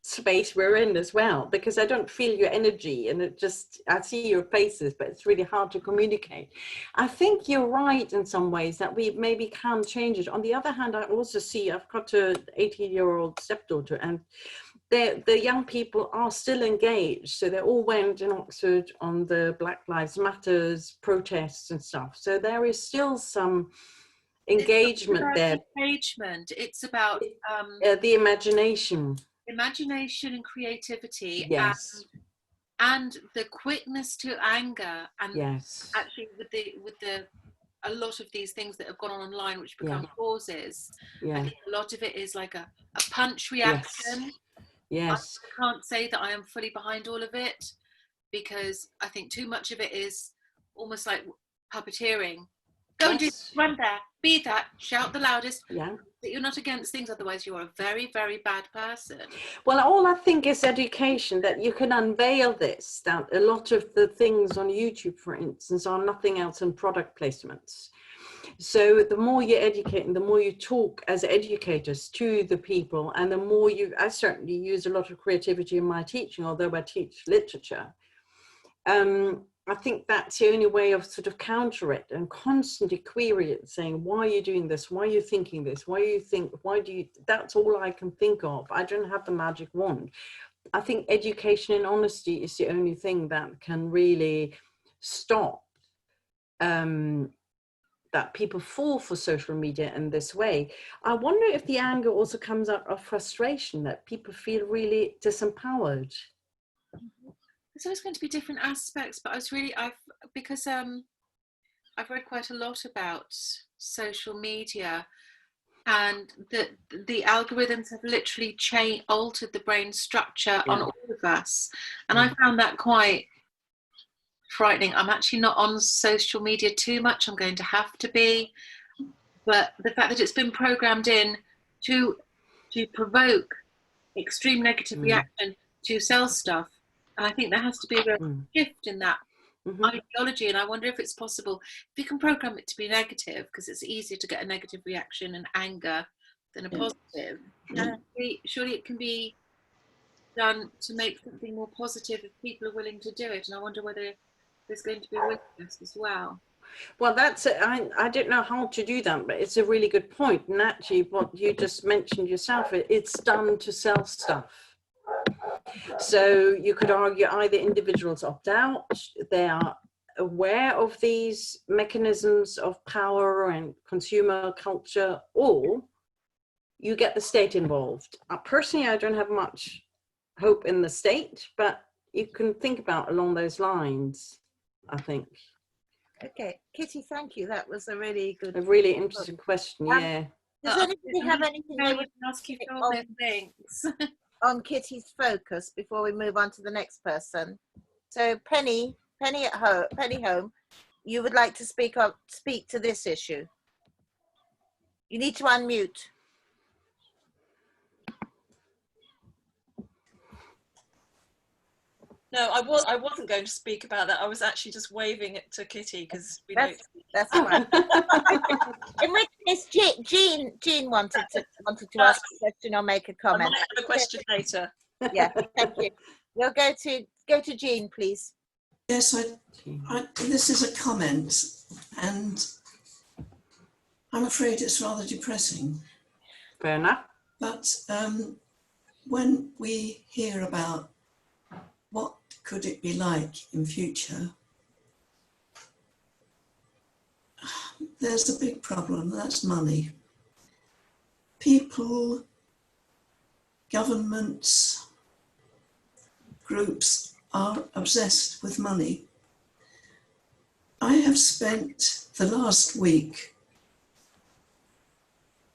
space we're in as well, because I don't feel your energy, and it just, I see your faces, but it's really hard to communicate. I think you're right in some ways that we maybe can change it. On the other hand, I also see, I've got an 18-year-old stepdaughter, and the young people are still engaged. So they all went in Oxford on the Black Lives Matters protests and stuff. So there is still some engagement there. Engagement. It's about the imagination and creativity. Yes. And the quickness to anger, and yes, actually with the a lot of these things that have gone on online, which become causes. Yeah. I think a lot of it is like a punch reaction. Yes. I can't say that I am fully behind all of it, because I think too much of it is almost like puppeteering. Go and do, run there, be that, shout the loudest. Yeah. That you're not against things, otherwise you are a very, very bad person. Well, all I think is education, that you can unveil this, that a lot of the things on YouTube, for instance, are nothing else than product placements. So the more you educate and the more you talk as educators to the people, and the more I certainly use a lot of creativity in my teaching, although I teach literature. I think that's the only way of sort of counter it, and constantly query it, saying, why are you doing this? Why are you thinking this? Why do you, that's all I can think of. I don't have the magic wand. I think education and honesty is the only thing that can really stop that people fall for social media in this way. I wonder if the anger also comes out of frustration, that people feel really disempowered. There's always going to be different aspects, but because I've read quite a lot about social media, and the algorithms have literally altered the brain structure on all of us, and I found that quite frightening. I'm actually not on social media too much. I'm going to have to be, but the fact that it's been programmed in to provoke extreme negative reaction, to sell stuff. And I think there has to be a real shift in that ideology. And I wonder if it's possible, if you can program it to be negative, because it's easier to get a negative reaction and anger than a positive. Surely it can be done to make something more positive if people are willing to do it. And I wonder whether there's going to be willingness as well. Well, that's it. I don't know how to do that, but it's a really good point. And actually, what you just mentioned yourself, it's done to sell stuff. So you could argue either individuals opt out, they are aware of these mechanisms of power and consumer culture, or you get the state involved. Personally, I don't have much hope in the state, but you can think about along those lines, I think. Okay, Kitty, thank you. That was a really good, a really interesting question. Yeah. Does anybody have anything they would ask you for all those things? On Kitty's focus before we move on to the next person? So Penny Home, you would like to speak to this issue. You need to unmute. No, I wasn't going to speak about that. I was actually just waving it to Kitty because we don't. That's fine. In which case, Jean wanted to ask a question or make a comment. I might have a question later. Yeah, thank you. We'll go to Jean, please. Yes, this is a comment, and I'm afraid it's rather depressing. Fair enough. But when we hear about what could it be like in future? There's a big problem, that's money. People, governments, groups are obsessed with money. I have spent the last week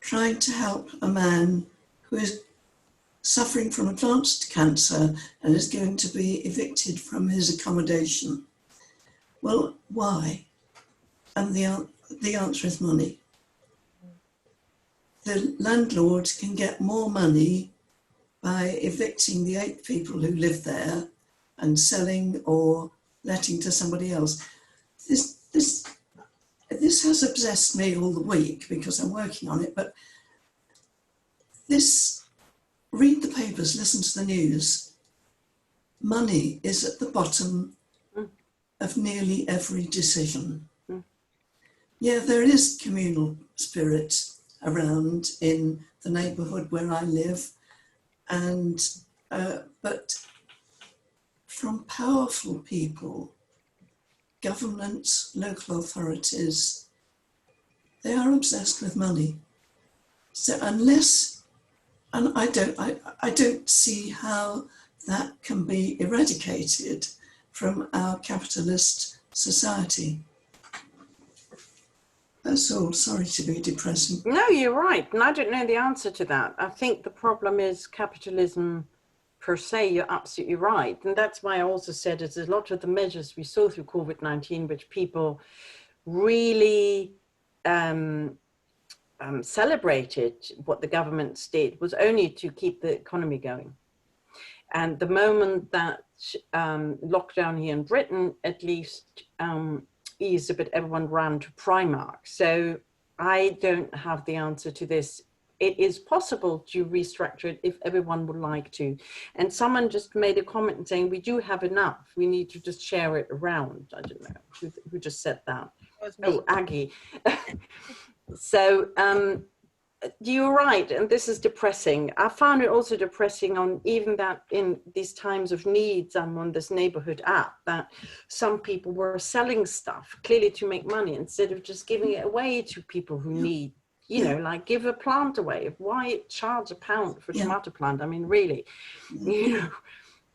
trying to help a man who is suffering from advanced cancer and is going to be evicted from his accommodation. Well, why? And the answer is money. The landlord can get more money by evicting the 8 people who live there and selling or letting to somebody else. This has obsessed me all the week because I'm working on it, but read the papers, listen to the news. Money is at the bottom of nearly every decision. Yeah, there is communal spirit around in the neighbourhood where I live, and but from powerful people, governments, local authorities, they are obsessed with money. So unless, and I don't see how that can be eradicated from our capitalist society. That's all. Sorry to be depressing. No, you're right. And I don't know the answer to that. I think the problem is capitalism per se. You're absolutely right. And that's why I also said it's a lot of the measures we saw through COVID-19, which people really celebrated what the governments did, was only to keep the economy going. And the moment that lockdown here in Britain, at least, eased a bit, everyone ran to Primark. So I don't have the answer to this. It is possible to restructure it if everyone would like to. And someone just made a comment saying, we do have enough. We need to just share it around. I don't know who just said that. Oh, Aggie. So you're right, and this is depressing. I found it also depressing on even that in these times of needs. I'm on this neighborhood app that some people were selling stuff clearly to make money instead of just giving it away to people who need, you know, like give a plant away. Why charge £1 for a tomato plant? I mean, really, you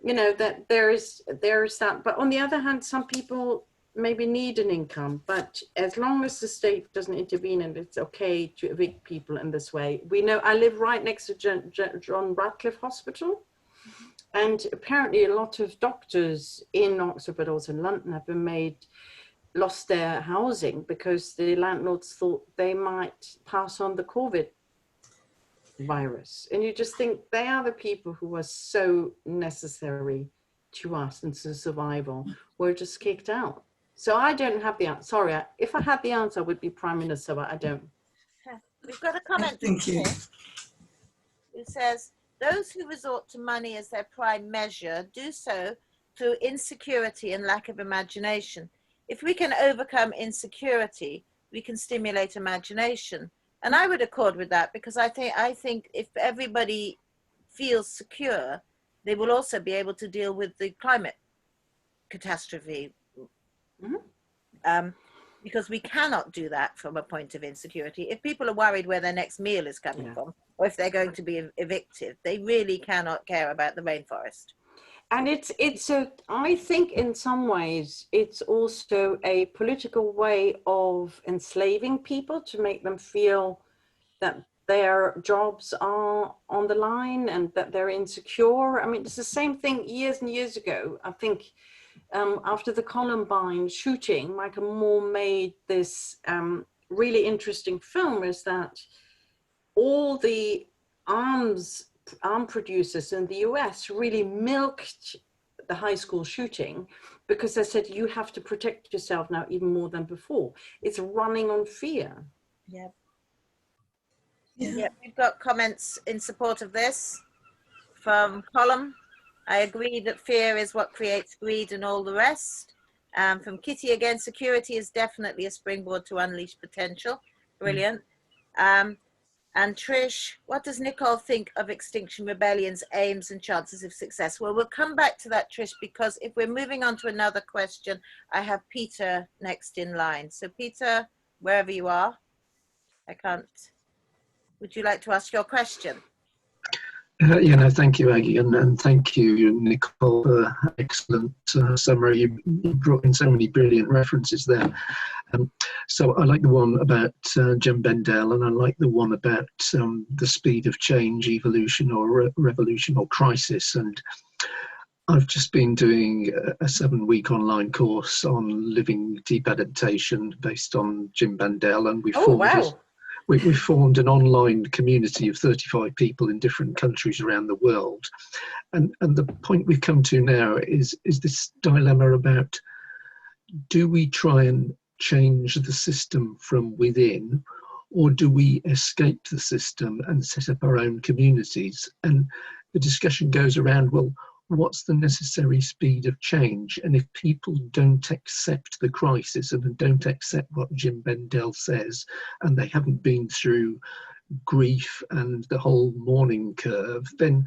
know that there is that. But on the other hand, some people maybe need an income, but as long as the state doesn't intervene and it's okay to evict people in this way. We know, I live right next to John Radcliffe Hospital, and apparently a lot of doctors in Oxford but also in London have been lost their housing because the landlords thought they might pass on the COVID virus. And you just think they are the people who are so necessary to us and to survival, were just kicked out. So I don't have the answer. Sorry, if I had the answer, I would be Prime Minister, but I don't. We've got a comment. Thank you. Who says, those who resort to money as their prime measure do so through insecurity and lack of imagination. If we can overcome insecurity, we can stimulate imagination. And I would accord with that, because I think if everybody feels secure, they will also be able to deal with the climate catastrophe. Because we cannot do that from a point of insecurity. If people are worried where their next meal is coming from, or if they're going to be evicted, they really cannot care about the rainforest. And I think in some ways, it's also a political way of enslaving people to make them feel that their jobs are on the line and that they're insecure. I mean, it's the same thing years and years ago. I think after the Columbine shooting, Michael Moore made this really interesting film, is that all the arm producers in the US really milked the high school shooting because they said, you have to protect yourself now even more than before. It's running on fear. Yeah. We've got comments in support of this from Colum. I agree that fear is what creates greed and all the rest. From Kitty again, security is definitely a springboard to unleash potential. Brilliant. And Trish, what does Nicole think of Extinction Rebellion's aims and chances of success? Well, we'll come back to that, Trish, because if we're moving on to another question, I have Peter next in line. So Peter, wherever you are, would you like to ask your question? Thank you, Aggie, and thank you, Nicole, for an excellent summary. You brought in so many brilliant references there. So I like the one about Jim Bendell, and I like the one about the speed of change, evolution or revolution or crisis. And I've just been doing a 7-week online course on living deep adaptation based on Jim Bendell, and we formed an online community of 35 people in different countries around the world. And the point we've come to now is this dilemma about, do we try and change the system from within, or do we escape the system and set up our own communities? And the discussion goes around, well, what's the necessary speed of change? And if people don't accept the crisis and don't accept what Jim Bendell says, and they haven't been through grief and the whole mourning curve, then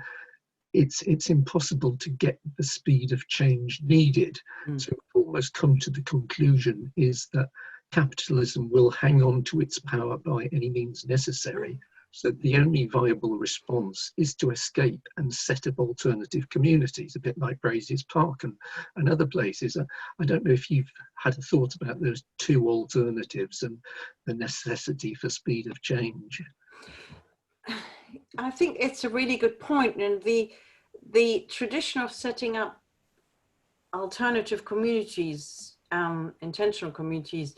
it's impossible to get the speed of change needed. So we've almost come to the conclusion is that capitalism will hang on to its power by any means necessary. So the only viable response is to escape and set up alternative communities, a bit like Brazier's Park and other places. I don't know if you've had a thought about those two alternatives and the necessity for speed of change. I think it's a really good point, and the tradition of setting up alternative communities, intentional communities,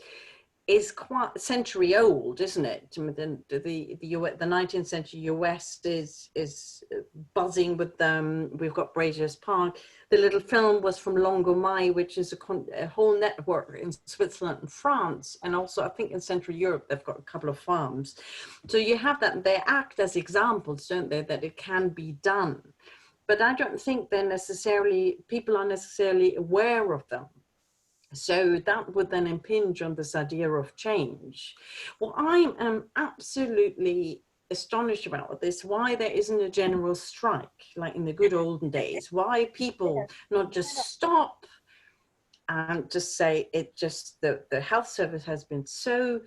is quite a century old, isn't it? The 19th century US is buzzing with them. We've got Brazier's Park. The little film was from Longomai, which is a whole network in Switzerland and France, and also I think in Central Europe they've got a couple of farms. So you have that. They act as examples, don't they, that it can be done. But I don't think people are necessarily aware of them. So that would then impinge on this idea of change. Well, I am absolutely astonished about this, why there isn't a general strike, like in the good olden days, why people not just stop and just say the health service has been so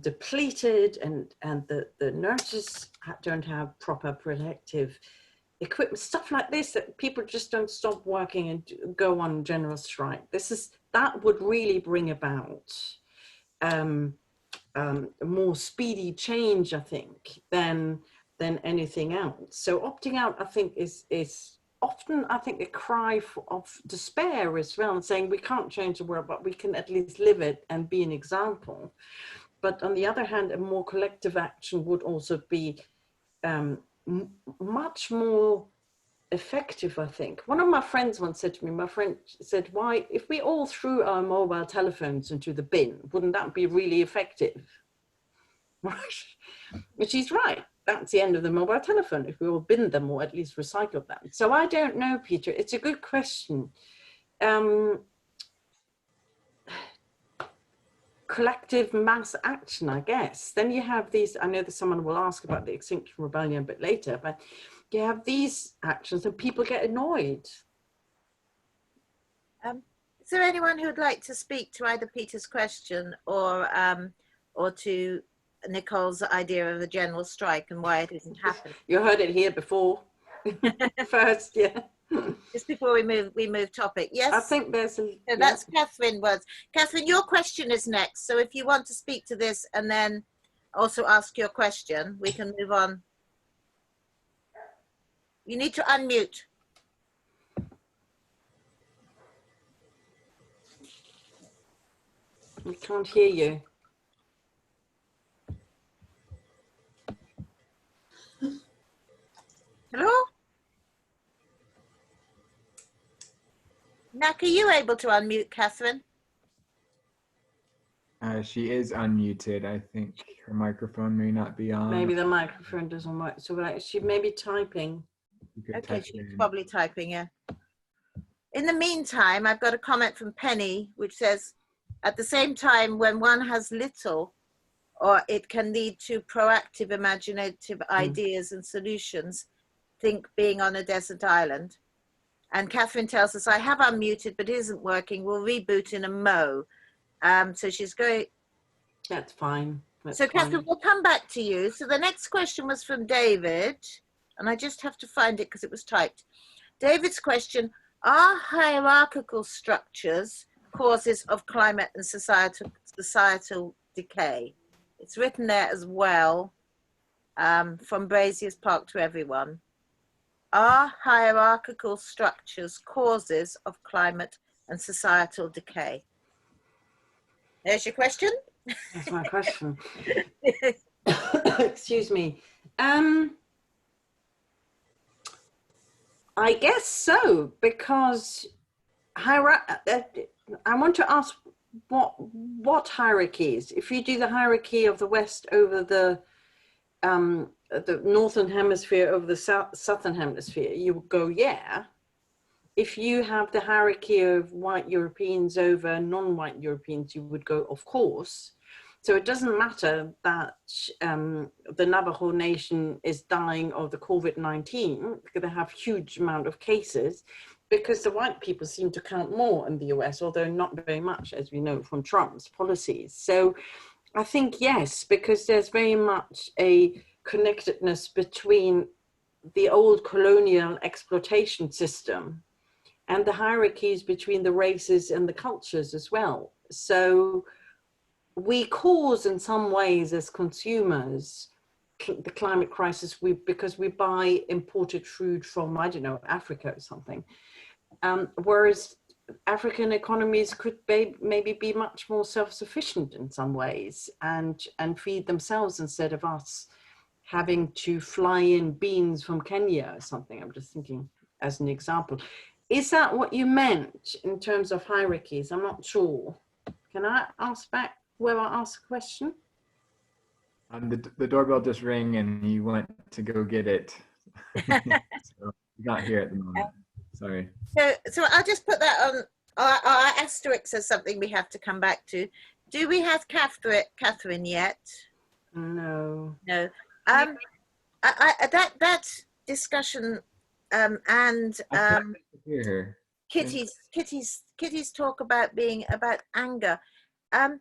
depleted and the nurses don't have proper protective equipment, stuff like this, that people just don't stop working and go on general strike. That would really bring about more speedy change, I think, than anything else. So opting out, I think, is often, I think, a cry of despair as well, and saying we can't change the world, but we can at least live it and be an example. But on the other hand, a more collective action would also be much more effective, I think. One of my friends once said to me, why, if we all threw our mobile telephones into the bin, wouldn't that be really effective? Right? But she's right. That's the end of the mobile telephone, if we all bin them or at least recycle them. So I don't know, Peter. It's a good question. Collective mass action, I guess. Then you have these, I know that someone will ask about the Extinction Rebellion a bit later, but you have these actions and people get annoyed. Is there anyone who'd like to speak to either Peter's question or to Nicole's idea of a general strike and why it isn't happening? You heard it here before. First, yeah. Just before we move topic. Yes. I think there's a... So that's Catherine Words. Catherine, your question is next. So if you want to speak to this and then also ask your question, we can move on. You need to unmute. We can't hear you. Hello? Nak, are you able to unmute Catherine? She is unmuted. I think her microphone may not be on. Maybe the microphone doesn't work. So she may be typing. Okay, she's probably typing, yeah. In the meantime, I've got a comment from Penny, which says, at the same time, when one has little or it can lead to proactive, imaginative ideas and solutions. Think being on a desert island. And Catherine tells us, I have unmuted, but it isn't working. We'll reboot in a mo. So she's going. That's fine. That's So fine. Catherine, we'll come back to you. So the next question was from David, and I just have to find it because it was typed. David's question, are hierarchical structures causes of climate and societal decay? It's written there as well, from Brazier's Park to everyone. Are hierarchical structures causes of climate and societal decay? There's your question. That's my question. Excuse me. I guess so, because I want to ask what hierarchies. If you do the hierarchy of the West over the Northern Hemisphere over the Southern Hemisphere, you would go, yeah. If you have the hierarchy of white Europeans over non-white Europeans, you would go, of course. So it doesn't matter that the Navajo Nation is dying of the COVID-19 because they have huge amount of cases, because the white people seem to count more in the US, although not very much, as we know from Trump's policies. So I think yes, because there's very much a connectedness between the old colonial exploitation system and the hierarchies between the races and the cultures as well. So we cause in some ways as consumers the climate crisis because we buy imported food from, I don't know, Africa or something. Whereas African economies could maybe be much more self-sufficient in some ways and feed themselves instead of us having to fly in beans from Kenya or something. I'm just thinking as an example. Is that what you meant in terms of hierarchies? I'm not sure. Can I ask back whoever asked a question? The doorbell just rang and you went to go get it. So not here at the moment. Sorry. So I'll just put that on. Our asterisk says something we have to come back to. Do we have Catherine yet? No. No. That discussion and Hear her. Kitty's talk about being about anger. I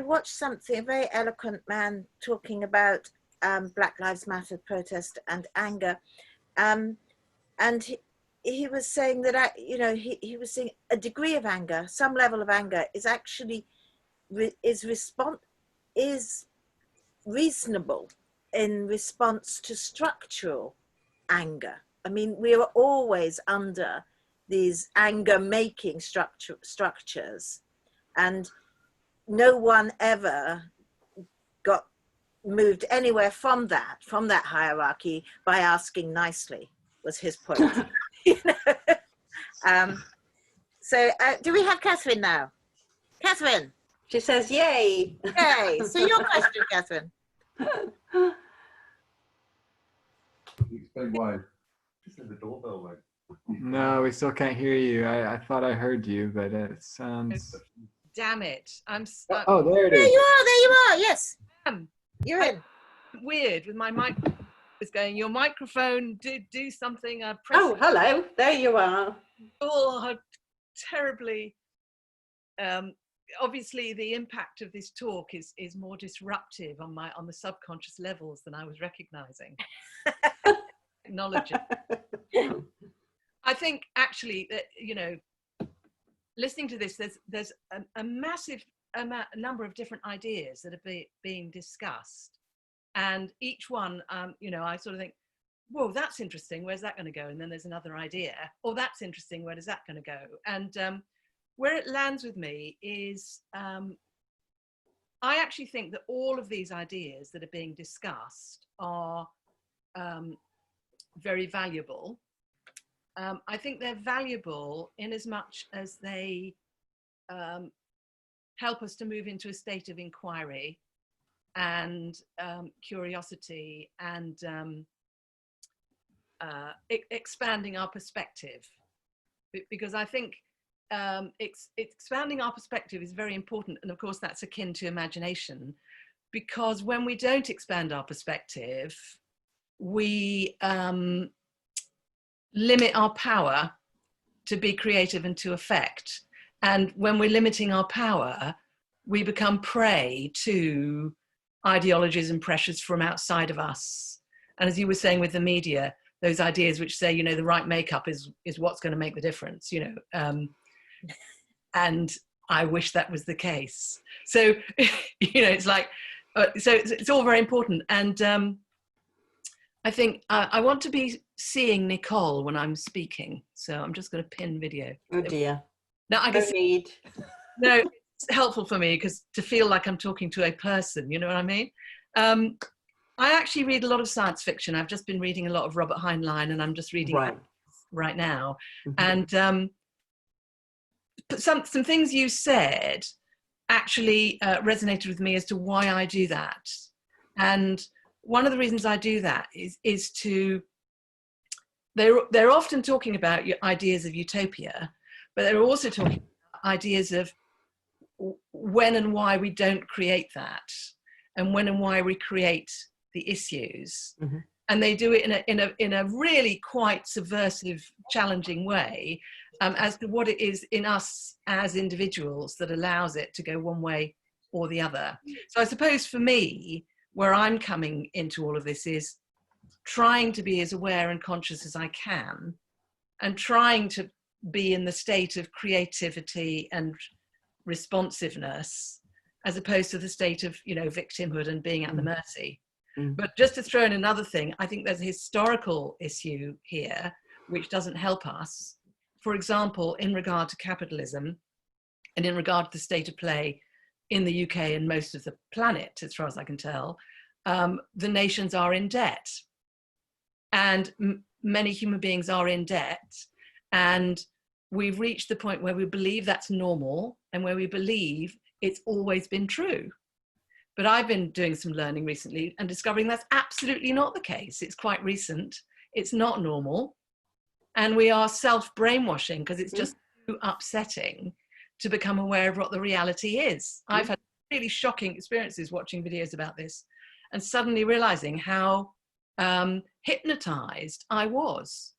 watched something, a very eloquent man talking about Black Lives Matter protest and anger, and he was saying that he was saying a degree of anger, some level of anger, is actually is reasonable in response to structural anger. I mean, we are always under these anger-making structures, and no one ever got moved anywhere from that hierarchy by asking nicely, was his point. So do we have Catherine now? Catherine? She says, yay. Yay. So your question, Catherine. Explain why. She said the doorbell went. No, we still can't hear you. I thought I heard you, but it sounds... Damn it. Oh, there it is. There you are, yes. You're in. Weird with my mic was going, your microphone, do something. Oh, hello, there you are. Oh, how terribly, obviously the impact of this talk is more disruptive on the subconscious levels than I was recognizing. Acknowledging. I think actually that, listening to this, there's a massive number of different ideas that are being discussed, and each one, I sort of think, whoa, that's interesting, where's that going to go? And then there's another idea, oh, that's interesting, where is that going to go? And where it lands with me is, I actually think that all of these ideas that are being discussed are very valuable. I think they're valuable in as much as they help us to move into a state of inquiry and curiosity and expanding our perspective. Because I think expanding our perspective is very important. And of course, that's akin to imagination, because when we don't expand our perspective, we limit our power to be creative and to affect. And when we're limiting our power, we become prey to ideologies and pressures from outside of us. And as you were saying with the media, those ideas which say, you know, the right makeup is what's going to make the difference, you know, and I wish that was the case. So, you know, it's like, so it's all very important. And I think I want to be seeing Nicole when I'm speaking. So I'm just going to pin video. Oh dear. Now I can No need. No, it's helpful for me because to feel like I'm talking to a person, you know what I mean? I actually read a lot of science fiction. I've just been reading a lot of Robert Heinlein, and I'm just reading right now. And some things you said actually resonated with me as to why I do that. And one of the reasons I do that is to, they're often talking about your ideas of utopia, but they're also talking about ideas of when and why we don't create that, and when and why we create the issues. And they do it in a really quite subversive, challenging way, as to what it is in us as individuals that allows it to go one way or the other. So I suppose for me, where I'm coming into all of this is trying to be as aware and conscious as I can, and trying to be in the state of creativity and responsiveness, as opposed to the state of, you know, victimhood and being at the mercy. But just to throw in another thing, I think there's a historical issue here which doesn't help us. For example, in regard to capitalism and in regard to the state of play in the UK and most of the planet, as far as I can tell, the nations are in debt. And many human beings are in debt. And we've reached the point where we believe that's normal and where we believe it's always been true. But I've been doing some learning recently and discovering that's absolutely not the case. It's quite recent. It's not normal. And we are self-brainwashing because it's just too upsetting to become aware of what the reality is. I've had really shocking experiences watching videos about this and suddenly realizing how hypnotized I was.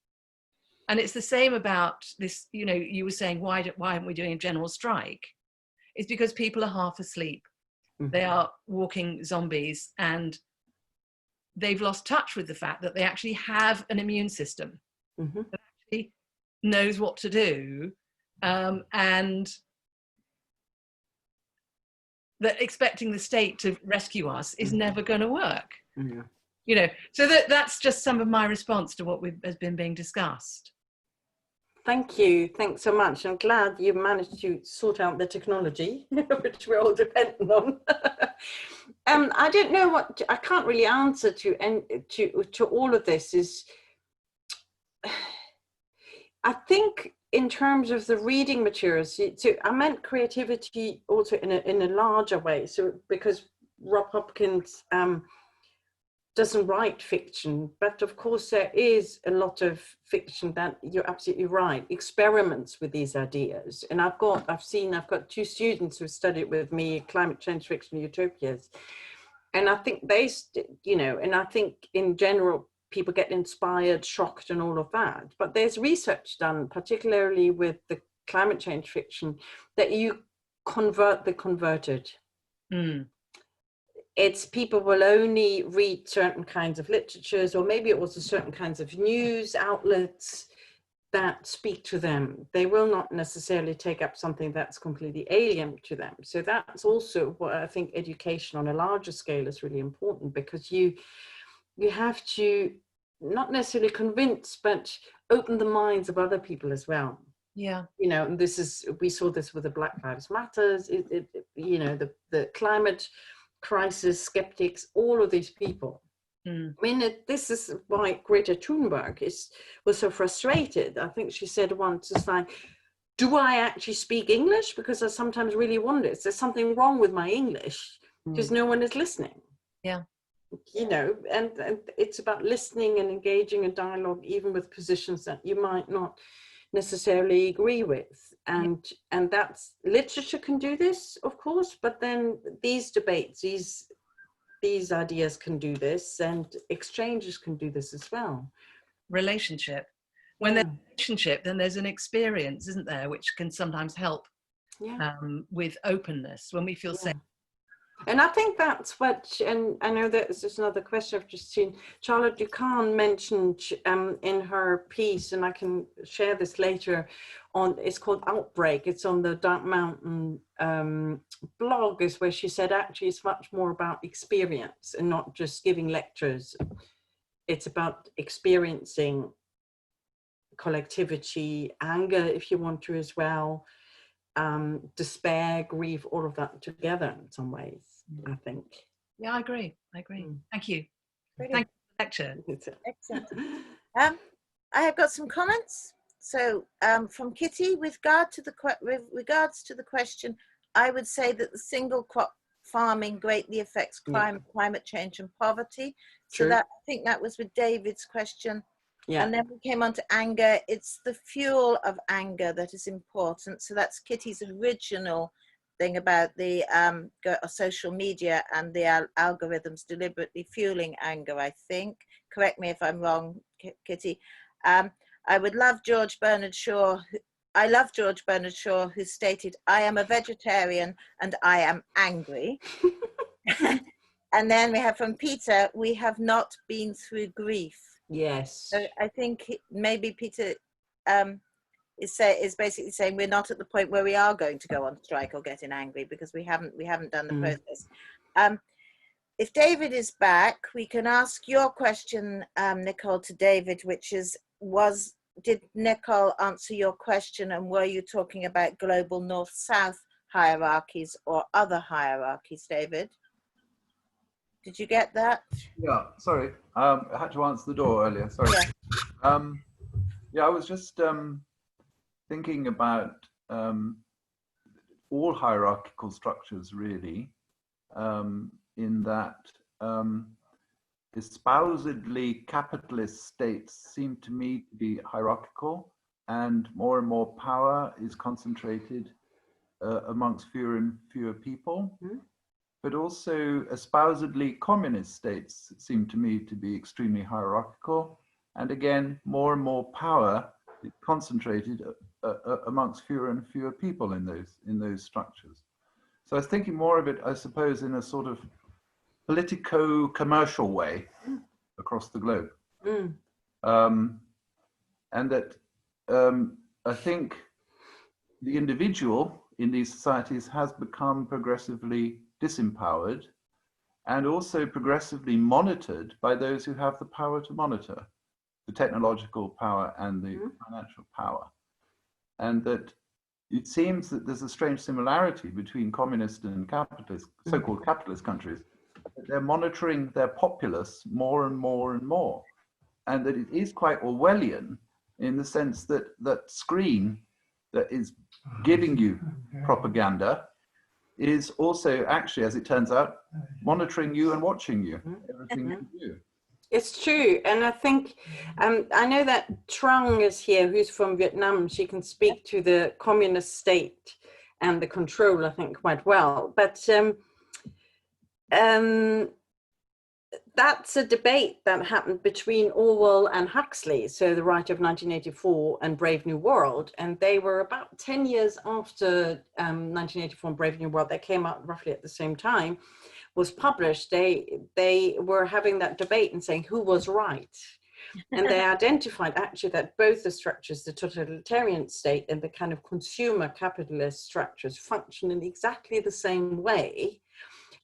And it's the same about this, you know, you were saying, why aren't we doing a general strike? It's because people are half asleep. They are walking zombies, and they've lost touch with the fact that they actually have an immune system that actually knows what to do, and that expecting the state to rescue us is never going to work. You know, so that's just some of my response to what has been being discussed. Thank you. Thanks so much. I'm glad you managed to sort out the technology, which we're all dependent on. I don't know what, I can't really answer to all of this. Is I think in terms of the reading materials, so I meant creativity also in a larger way. So because Rob Hopkins doesn't write fiction, but of course there is a lot of fiction that, you're absolutely right, experiments with these ideas. And I've got two students who studied with me climate change fiction utopias, and I think they, you know, and I think in general people get inspired, shocked, and all of that. But there's research done, particularly with the climate change fiction, that you convert the converted. It's people will only read certain kinds of literatures, or maybe also certain kinds of news outlets that speak to them. They will not necessarily take up something that's completely alien to them. So that's also what I think education on a larger scale is really important, because you have to not necessarily convince, but open the minds of other people as well. Yeah. You know, and we saw this with the Black Lives Matters, you know, the climate crisis skeptics, all of these people. I mean, this is why Greta Thunberg was so frustrated. I think she said once, it's like, do I actually speak English? Because I sometimes really wonder, is there something wrong with my English? Because no one is listening. Yeah. You know, and it's about listening and engaging in dialogue, even with positions that you might not necessarily agree with. And that's, literature can do this, of course, but then these debates, these ideas can do this, and exchanges can do this as well. Relationship. When there's a relationship, then there's an experience, isn't there, which can sometimes help with openness when we feel safe. And I think that's what, and I know that there's another question I've just seen. Charlotte Ducan mentioned in her piece, and I can share this later on, it's called Outbreak. It's on the Dark Mountain blog, is where she said actually it's much more about experience and not just giving lectures. It's about experiencing collectivity, anger, if you want to as well, despair, grief, all of that together in some ways, I think. Yeah, I agree. Thank you. Brilliant. Thank you for the lecture. Excellent. I have got some comments. So from Kitty, with regards to the question, I would say that the single crop farming greatly affects climate change and poverty. So that, I think that was with David's question. Yeah. And then we came on to anger. It's the fuel of anger that is important. So that's Kitty's original thing about the social media and the algorithms deliberately fueling anger, I think. Correct me if I'm wrong, Kitty. I would love George Bernard Shaw. I love George Bernard Shaw, who stated, "I am a vegetarian and I am angry." And then we have from Peter, "We have not been through grief." Yes. So I think maybe Peter is basically saying we're not at the point where we are going to go on strike or getting angry, because we haven't done the process. If David is back, we can ask your question, Nicole, to David, which is, did Nicole answer your question, and were you talking about global north-south hierarchies or other hierarchies, David? Did you get that? Yeah, sorry. I had to answer the door earlier, sorry. Yeah, I was just thinking about all hierarchical structures, really, in that espousedly capitalist states seem to me to be hierarchical, and more power is concentrated amongst fewer and fewer people. But also espousedly communist states seem to me to be extremely hierarchical, and again, more and more power is concentrated amongst fewer and fewer people in those structures. So I was thinking more of it, I suppose, in a sort of politico-commercial way across the globe. And that I think the individual in these societies has become progressively disempowered and also progressively monitored by those who have the power to monitor, the technological power and the financial power. And that it seems that there's a strange similarity between communist and capitalist, so-called capitalist countries. They're monitoring their populace more and more and more. And that it is quite Orwellian in the sense that that screen that is giving you propaganda is also actually, as it turns out, monitoring you and watching you, everything you do. It's true. And I think, I know that Trung is here, who's from Vietnam. She can speak to the communist state and the control, I think, quite well. But that's a debate that happened between Orwell and Huxley, so the writer of 1984 and Brave New World, and they were about 10 years after 1984 and Brave New World, they came out roughly at the same time, was published. They were having that debate and saying who was right. And they identified actually that both the structures, the totalitarian state and the kind of consumer capitalist structures, function in exactly the same way.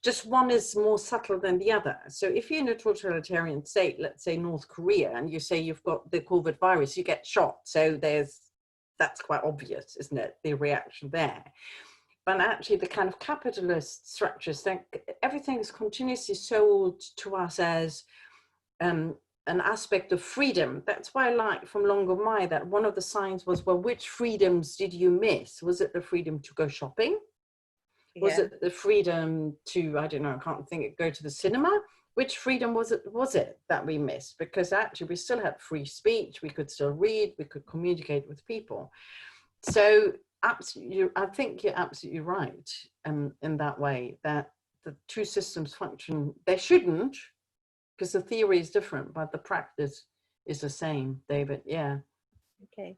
Just one is more subtle than the other. So if you're in a totalitarian state, let's say North Korea, and you say you've got the COVID virus, you get shot. So that's quite obvious, isn't it? The reaction there. But actually the kind of capitalist structures, everything is continuously sold to us as an aspect of freedom. That's why I like from Longomai that one of the signs was, well, which freedoms did you miss? Was it the freedom to go shopping? Was it the freedom to, I don't know, I can't think, go to the cinema? which freedom was it that we missed? Because actually we still had free speech, we could still read, we could communicate with people. So absolutely, I think you're absolutely right in that way, that the two systems function, they shouldn't, because the theory is different, but the practice is the same, David, yeah. Okay,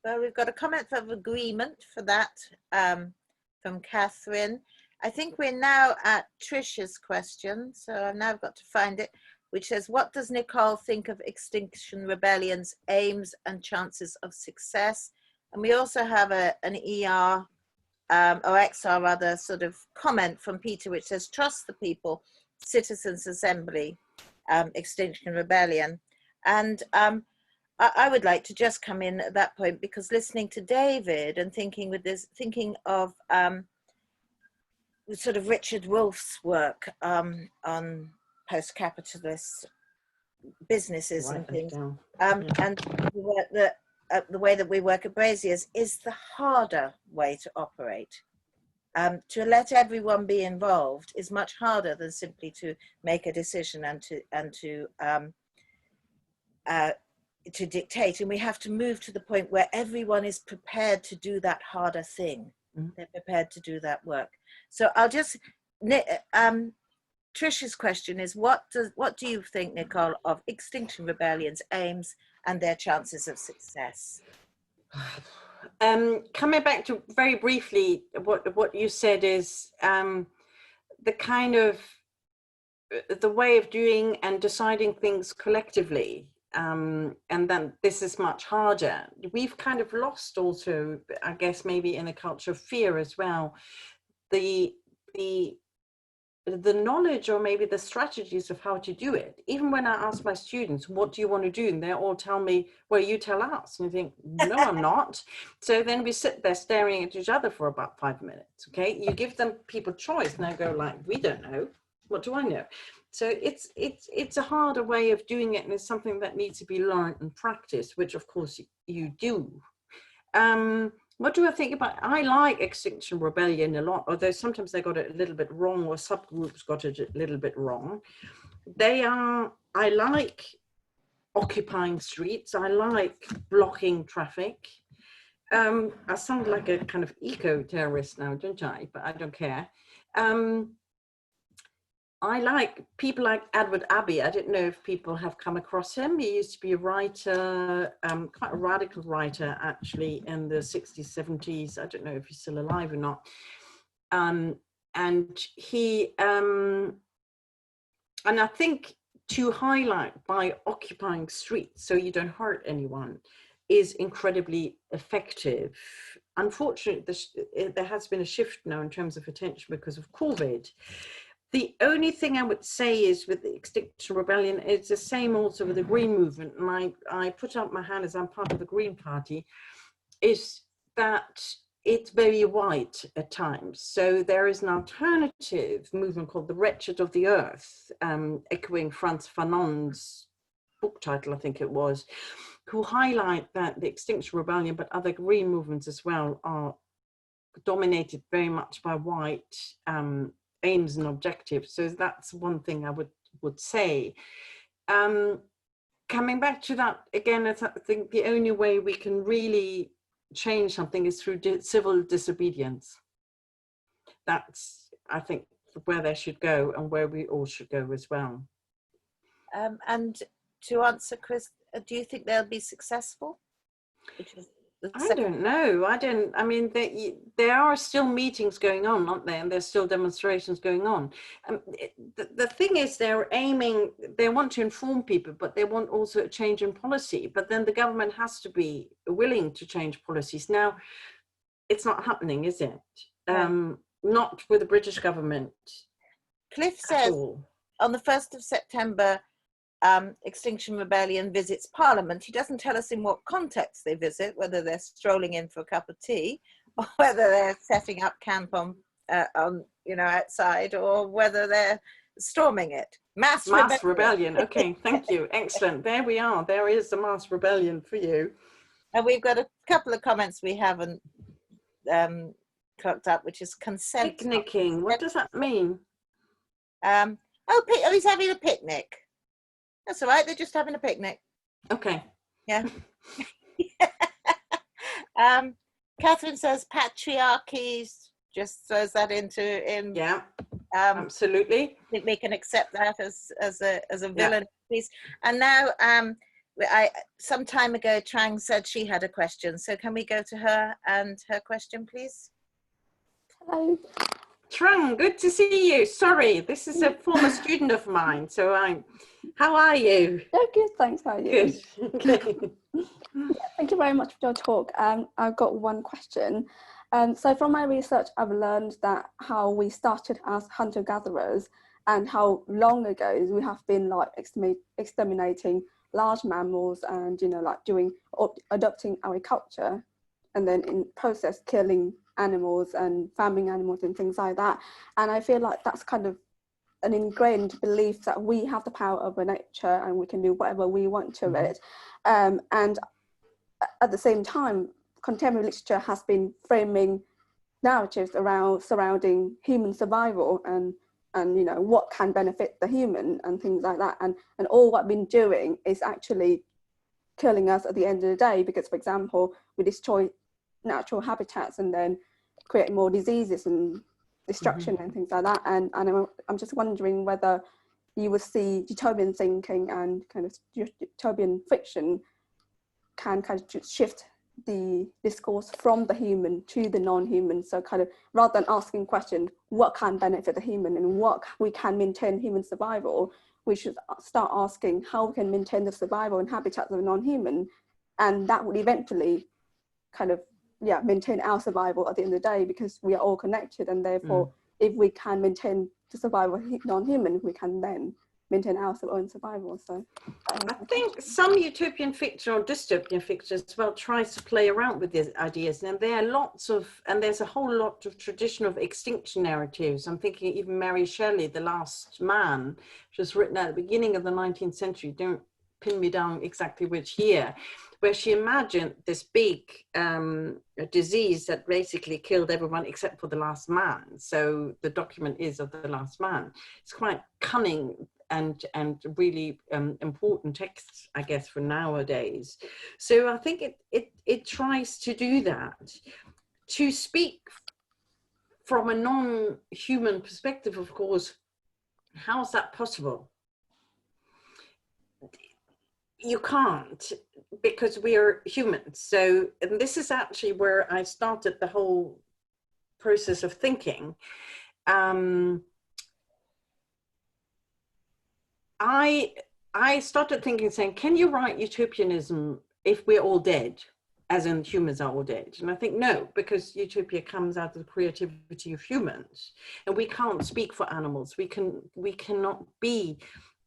well, we've got a comment of agreement for that from Catherine. I think we're now at Trish's question, so I've now got to find it, which says, what does Nicole think of Extinction Rebellion's aims and chances of success? And we also have an ER, or XR rather, sort of comment from Peter, which says, trust the people, Citizens Assembly, Extinction Rebellion. And I would like to just come in at that point, because listening to David and thinking of sort of Richard Wolff's work on post-capitalist businesses and things, and the way that we work at Braziers is the harder way to operate. To let everyone be involved is much harder than simply to make a decision and to dictate. And we have to move to the point where everyone is prepared to do that harder thing. They're prepared to do that work. So I'll just, Trish's question is, what do you think, Nicole, of Extinction Rebellion's aims and their chances of success? Coming back to very briefly, what you said is the kind of, the way of doing and deciding things collectively. And then this is much harder. We've kind of lost also, I guess, maybe in a culture of fear as well, the knowledge or maybe the strategies of how to do it. Even when I ask my students, what do you want to do? And they all tell me, well, you tell us. And you think, no, I'm not. So then we sit there staring at each other for about 5 minutes. Okay. You give them people choice and they go like, we don't know. What do I know? So it's a harder way of doing it, and it's something that needs to be learned and practiced, which of course you do. What do I think about? I like Extinction Rebellion a lot, although sometimes they got it a little bit wrong, or subgroups got it a little bit wrong. I like occupying streets. I like blocking traffic. I sound like a kind of eco-terrorist now, don't I? But I don't care. I like people like Edward Abbey. I don't know if people have come across him. He used to be a writer, quite a radical writer, actually, in the 60s, 70s. I don't know if he's still alive or not. And he, and I think to highlight by occupying streets so you don't hurt anyone is incredibly effective. Unfortunately, there has been a shift now in terms of attention because of COVID. The only thing I would say is with the Extinction Rebellion, it's the same also with the Green Movement, and I put up my hand as I'm part of the Green Party, is that it's very white at times. So there is an alternative movement called the Wretched of the Earth, echoing Frantz Fanon's book title, I think it was, who highlight that the Extinction Rebellion, but other green movements as well, are dominated very much by white aims and objectives. So that's one thing I would say. Coming back to that again, I think the only way we can really change something is through civil disobedience. That's, I think, where they should go and where we all should go as well. And to answer Chris, do you think they'll be successful? I don't know. I mean, there are still meetings going on, aren't there? And there's still demonstrations going on. The thing is, they want to inform people, but they want also a change in policy. But then the government has to be willing to change policies. Now, it's not happening, is it? Right. Not with the British government. Cliff says on the 1st of September, Extinction Rebellion visits Parliament. He doesn't tell us in what context they visit, whether they're strolling in for a cup of tea, or whether they're setting up camp on outside, or whether they're storming it. Mass rebellion. Okay, thank you. Excellent. There we are. There is the mass rebellion for you. And we've got a couple of comments we haven't clocked up, which is consent. Picnicking. What does that mean? Oh, he's having a picnic. That's all right. They're just having a picnic. Okay. Yeah. Catherine says patriarchy, just throws that in. Yeah. Absolutely. I think we can accept that as a villain piece. And now, some time ago, Trang said she had a question. So can we go to her and her question, please? Hello. Trang, good to see you. Sorry, this is a former student of mine. So how are you? Oh, good, thanks. How are you? Good. Okay. Thank you very much for your talk. I've got one question. So from my research, I've learned that how we started as hunter-gatherers and how long ago we have been like exterminating large mammals and, like adopting agriculture, and then in process killing animals and farming animals and things like that. And I feel like that's kind of an ingrained belief that we have the power over nature and we can do whatever we want to it. And at the same time, contemporary literature has been framing narratives surrounding human survival and what can benefit the human and things like that. And all what we've been doing is actually killing us at the end of the day, because, for example, we destroy natural habitats and then create more diseases and destruction and things like that. And I'm just wondering whether you would see utopian thinking and kind of utopian fiction can kind of shift the discourse from the human to the non-human. So kind of rather than asking questions, what can benefit the human and what we can maintain human survival, we should start asking how we can maintain the survival and habitats of the non-human. And that would eventually kind of, maintain our survival at the end of the day, because we are all connected. And therefore, if we can maintain the survival of non-human, we can then maintain our own survival. So I think some utopian fiction or dystopian fiction as well tries to play around with these ideas, and there are there's a whole lot of tradition of extinction narratives. I'm thinking even Mary Shelley, The Last Man, which was written at the beginning of the 19th century, don't pin me down exactly which year, where she imagined this big disease that basically killed everyone except for the last man. So the document is of the last man. It's quite cunning and really important text, I guess, for nowadays. So I think it tries to do that, to speak from a non-human perspective. Of course, how is that possible? You can't, because we are humans. So, and this is actually where I started the whole process of thinking. I started thinking, saying, can you write utopianism if we're all dead, as in humans are all dead? And I think no, because utopia comes out of the creativity of humans, and we can't speak for animals. We cannot be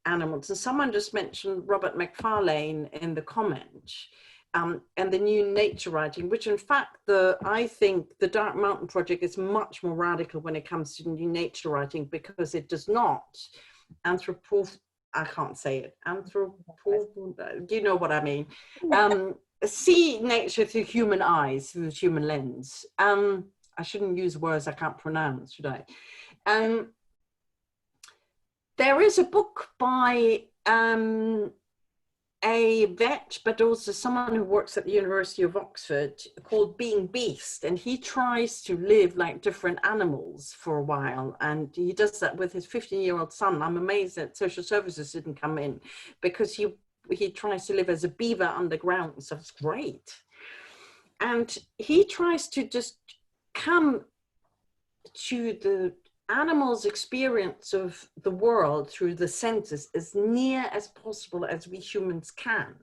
animals. And someone just mentioned Robert Macfarlane in the comment, and the new nature writing, which in fact, I think the Dark Mountain Project is much more radical when it comes to new nature writing, because it does not I can't say it. You know what I mean? See nature through human eyes, through the human lens. I shouldn't use words I can't pronounce, should I? There is a book by a vet, but also someone who works at the University of Oxford, called Being Beast, and he tries to live like different animals for a while, and he does that with his 15-year-old son. I'm amazed that social services didn't come in, because he tries to live as a beaver underground, so it's great. And he tries to just come to the animals' experience of the world through the senses as near as possible as we humans can,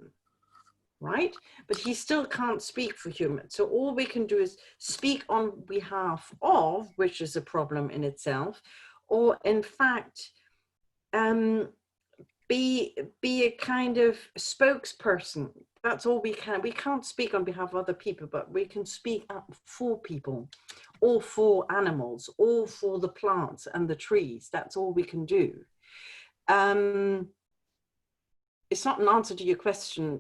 right? But he still can't speak for humans. So all we can do is speak on behalf of, which is a problem in itself, or in fact, be a kind of spokesperson. That's all we can. We can't speak on behalf of other people, but we can speak up for people, or for animals, or for the plants and the trees. That's all we can do. It's not an answer to your question,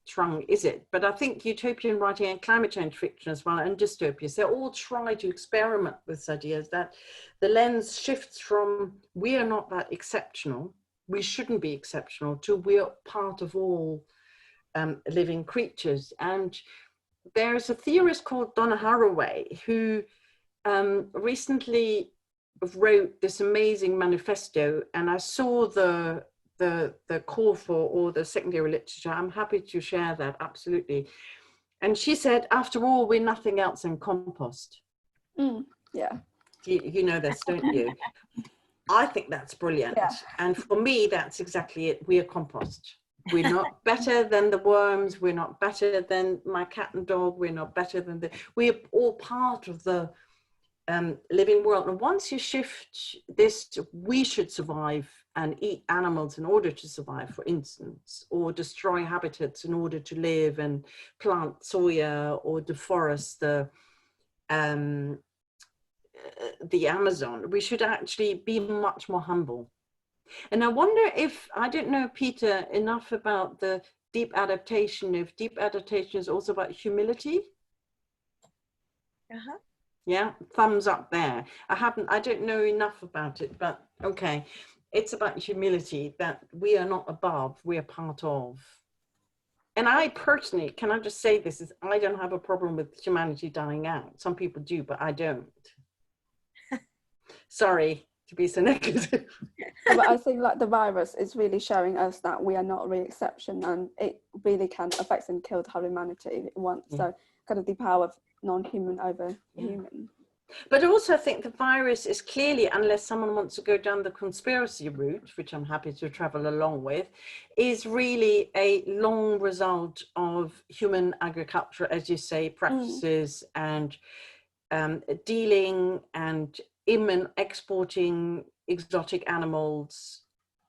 Trung, is it? But I think utopian writing and climate change fiction as well, and dystopias, they all try to experiment with this ideas that the lens shifts from we are not that exceptional, we shouldn't be exceptional, to we're part of all living creatures. And there's a theorist called Donna Haraway who recently wrote this amazing manifesto, and I saw the call for all the secondary literature. I'm happy to share that, absolutely. And she said, after all, we're nothing else than compost. Yeah. You know this, don't you? I think that's brilliant. Yeah. And for me, that's exactly it. We are compost. We're not better than the worms. We're not better than my cat and dog. We're not better than we're all part of the living world. And once you shift this, we should survive and eat animals in order to survive, for instance, or destroy habitats in order to live, and plant soya or deforest the Amazon. We should actually be much more humble. And I wonder if, I don't know, Peter, enough about the deep adaptation, if deep adaptation is also about humility. Yeah, thumbs up there. I don't know enough about it, but okay. It's about humility, that we are not above, we are part of. And I personally, can I just say this, is I don't have a problem with humanity dying out. Some people do, but I don't. Sorry to be so negative. But I think like the virus is really showing us that we are not a real exception, and it really can affect and kill the whole humanity if it wants. So kind of the power of non-human over human. But also I think the virus is clearly, unless someone wants to go down the conspiracy route, which I'm happy to travel along with, is really a long result of human agriculture, as you say, practices and dealing and exporting exotic animals.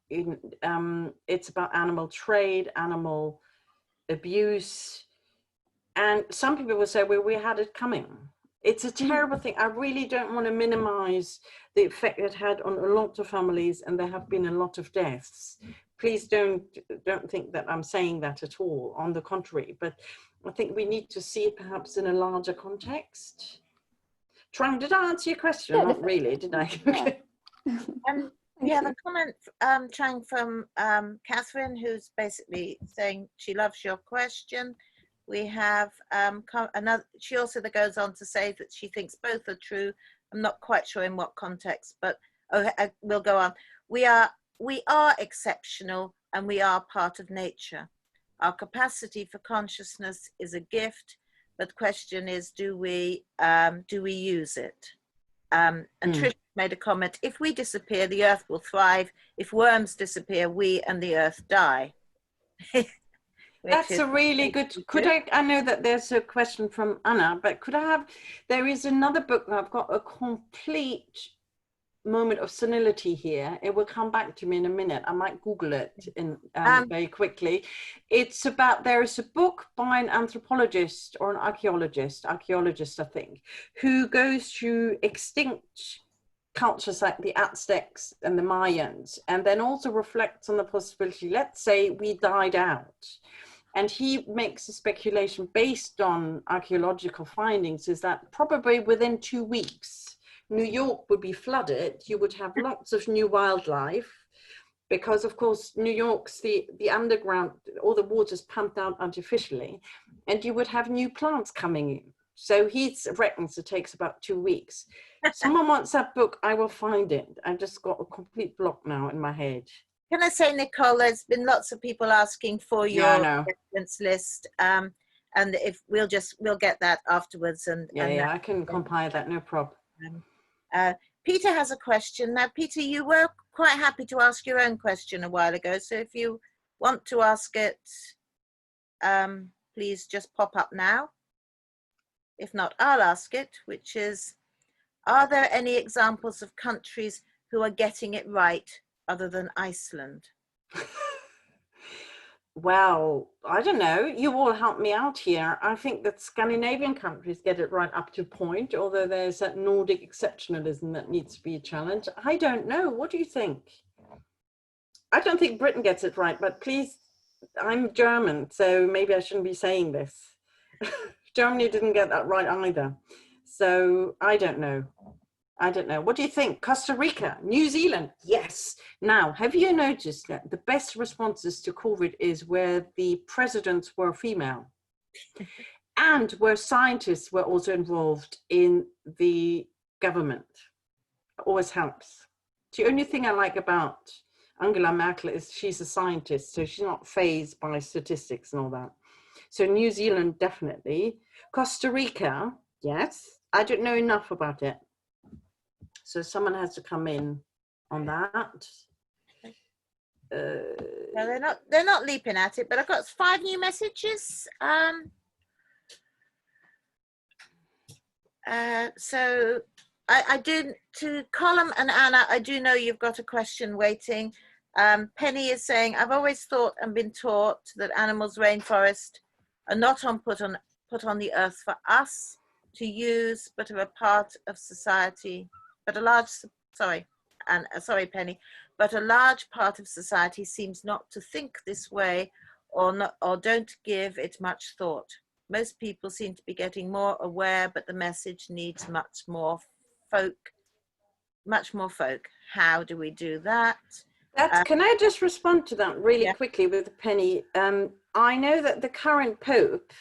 It's about animal trade, animal abuse. And some people will say, well, we had it coming. It's a terrible thing. I really don't want to minimize the effect it had on a lot of families, and there have been a lot of deaths. Please don't think that I'm saying that at all. On the contrary, but I think we need to see it perhaps in a larger context. Trung, did I answer your question? Not really, did I? Okay. We have a comment, Trung, from Catherine, who's basically saying she loves your question. We have another, she also goes on to say that she thinks both are true. I'm not quite sure in what context, but we'll go on. We are exceptional, and we are part of nature. Our capacity for consciousness is a gift, but the question is, do we use it? And Trish made a comment, if we disappear, the earth will thrive. If worms disappear, we and the earth die. That's a really good, I know that there's a question from Anna, but there is another book, I've got a complete moment of senility here. It will come back to me in a minute. I might Google it very quickly. It's about, there is a book by an anthropologist or an archaeologist I think, who goes through extinct cultures like the Aztecs and the Mayans, and then also reflects on the possibility, let's say we died out. And he makes a speculation based on archaeological findings, is that probably within 2 weeks, New York would be flooded. You would have lots of new wildlife, because of course, New York's the underground, all the water's pumped out artificially, and you would have new plants coming in. So he reckons it takes about 2 weeks. Someone wants that book, I will find it. I've just got a complete block now in my head. Can I say, Nicole, there's been lots of people asking for your reference list, and if we'll get that afterwards. And I can compile that, no problem. Peter has a question. Now, Peter, you were quite happy to ask your own question a while ago, so if you want to ask it, please just pop up now. If not, I'll ask it, which is, are there any examples of countries who are getting it right other than Iceland? Well, I don't know. You all help me out here. I think that Scandinavian countries get it right up to a point, although there's that Nordic exceptionalism that needs to be a challenge. I don't know. What do you think? I don't think Britain gets it right, but please I'm German, so maybe I shouldn't be saying this. Germany didn't get that right either. So I don't know. I don't know. What do you think? Costa Rica, New Zealand? Yes. Now, have you noticed that the best responses to COVID is where the presidents were female and where scientists were also involved in the government? Always helps. The only thing I like about Angela Merkel is she's a scientist, so she's not fazed by statistics and all that. So New Zealand, definitely. Costa Rica, yes. I don't know enough about it. So someone has to come in on that. No, they're not leaping at it, but I've got 5 new messages. So I do, to Colm and Anna, I do know you've got a question waiting. Penny is saying, I've always thought and been taught that animals, rainforest are not put on the earth for us to use, but are a part of society. But a large, sorry, Penny, but a large part of society seems not to think this way or don't give it much thought. Most people seem to be getting more aware, but the message needs much more folk. How do we do that? Can I just respond to that really quickly with Penny? I know that the current Pope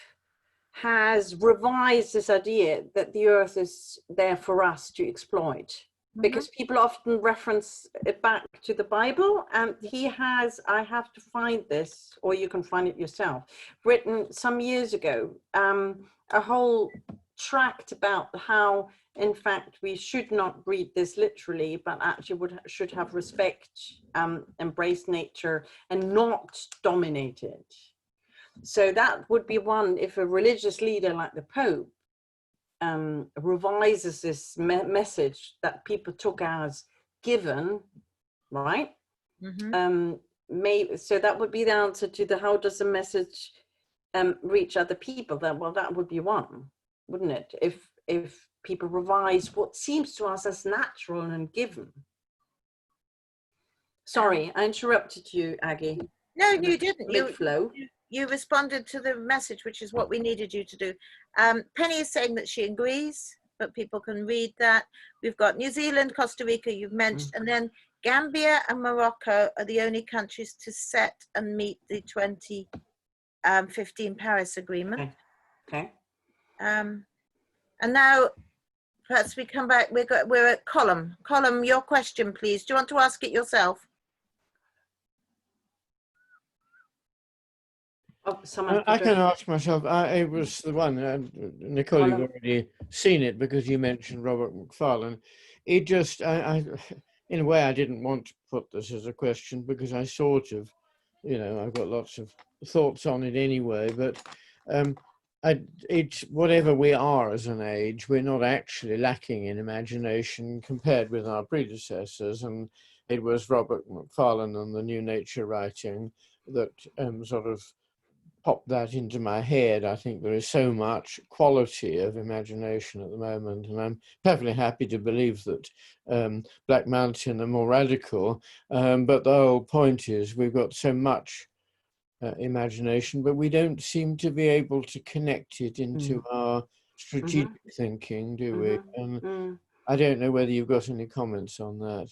has revised this idea that the earth is there for us to exploit, because people often reference it back to the Bible, and he has, I have to find this, or you can find it yourself, written some years ago, a whole tract about how, in fact, we should not read this literally, but actually should have respect, embrace nature, and not dominate it. So that would be one, if a religious leader like the Pope revises this message that people took as given, right? So that would be the answer to the how does the message reach other people? That would be one, wouldn't it? If people revise what seems to us as natural and given. Sorry, I interrupted you, Aggie. No, you didn't. Mid-flow. You responded to the message, which is what we needed you to do. Penny is saying that she agrees, but people can read that. We've got New Zealand, Costa Rica, you've mentioned, and then Gambia and Morocco are the only countries to set and meet the 2015 Paris Agreement. Okay. And now, perhaps we come back, we're at Colm. Colm, your question, please. Do you want to ask it yourself? Oh, I can ask myself. It was the one, Nicole, you've already seen it because you mentioned Robert Macfarlane. It just, in a way, I didn't want to put this as a question because I sort of, I've got lots of thoughts on it anyway, but it's whatever we are as an age, we're not actually lacking in imagination compared with our predecessors. And it was Robert Macfarlane and the New Nature writing that sort of popped that into my head. I think there is so much quality of imagination at the moment, and I'm perfectly happy to believe that Black Mountain are more radical, but the whole point is we've got so much imagination, but we don't seem to be able to connect it into our strategic thinking, do we? And I don't know whether you've got any comments on that.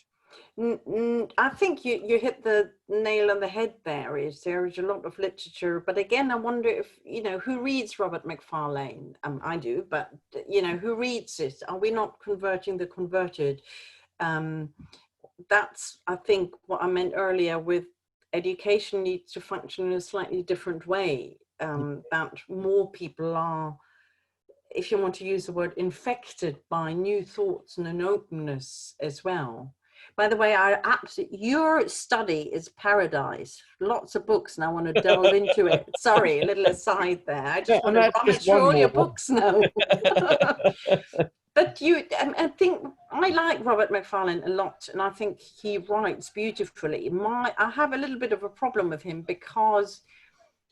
I think you hit the nail on the head there. There is a lot of literature, but again, I wonder if, who reads Robert Macfarlane? I do, but, who reads it? Are we not converting the converted? That's, I think, what I meant earlier with education needs to function in a slightly different way, that more people are, if you want to use the word, infected by new thoughts and an openness as well. By the way, your study is paradise. Lots of books, and I want to delve into it. Sorry, a little aside there. I just want to rummage through all your books now. But I think I like Robert Macfarlane a lot, and I think he writes beautifully. I have a little bit of a problem with him because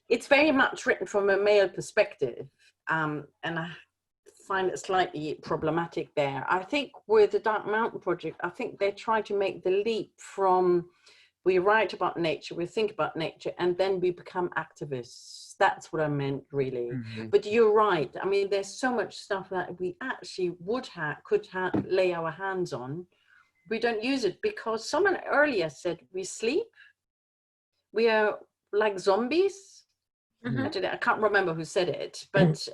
it's very much written from a male perspective, and I find it slightly problematic there. I think with the Dark Mountain Project, I think they try to make the leap from We write about nature, we think about nature, and then we become activists. That's what I meant, really. But you're right. I mean, there's so much stuff that we actually could lay our hands on. We don't use it because someone earlier said we sleep. We are like zombies. I can't remember who said it, but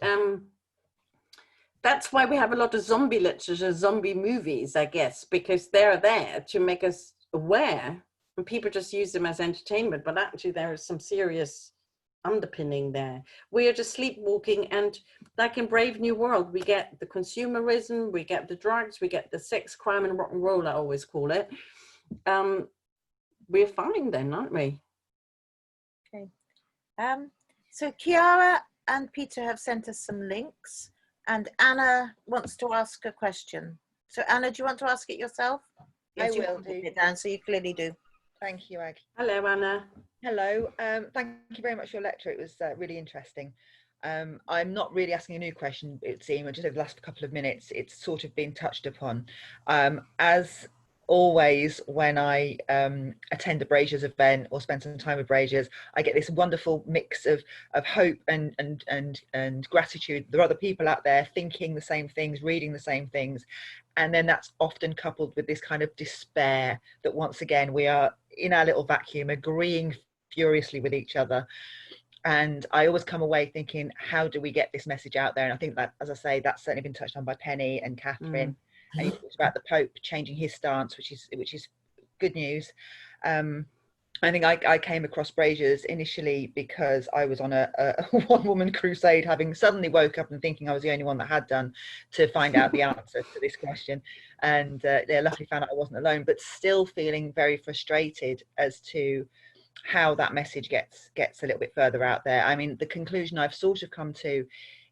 that's why we have a lot of zombie literature, zombie movies, I guess, because they're there to make us aware, and people just use them as entertainment, but actually there is some serious underpinning there. We are just sleepwalking, and like in Brave New World, we get the consumerism, we get the drugs, we get the sex, crime, and rock and roll, I always call it. We're fine then, aren't we? Okay. So Chiara and Peter have sent us some links, and Anna wants to ask a question. So Anna, do you want to ask it yourself? Yes, I will do. It down, so you clearly do. Thank you, Aggie. Hello, Anna. Hello. Thank you very much for your lecture. It was really interesting. I'm not really asking a new question, it seems. Just over the last couple of minutes, it's sort of been touched upon. As always, when I attend a Braziers event or spend some time with Braziers, I get this wonderful mix of hope and gratitude. There are other people out there thinking the same things, reading the same things. And then that's often coupled with this kind of despair that once again, we are in our little vacuum, agreeing furiously with each other. And I always come away thinking, how do we get this message out there? And I think that, as I say, that's certainly been touched on by Penny and Catherine. And you talked about the Pope changing his stance, which is good news. I think I came across Braziers initially because I was on a one-woman crusade, having suddenly woke up and thinking I was the only one that had done, to find out the answer to this question. And luckily found out I wasn't alone, but still feeling very frustrated as to how that message gets a little bit further out there. I mean, the conclusion I've sort of come to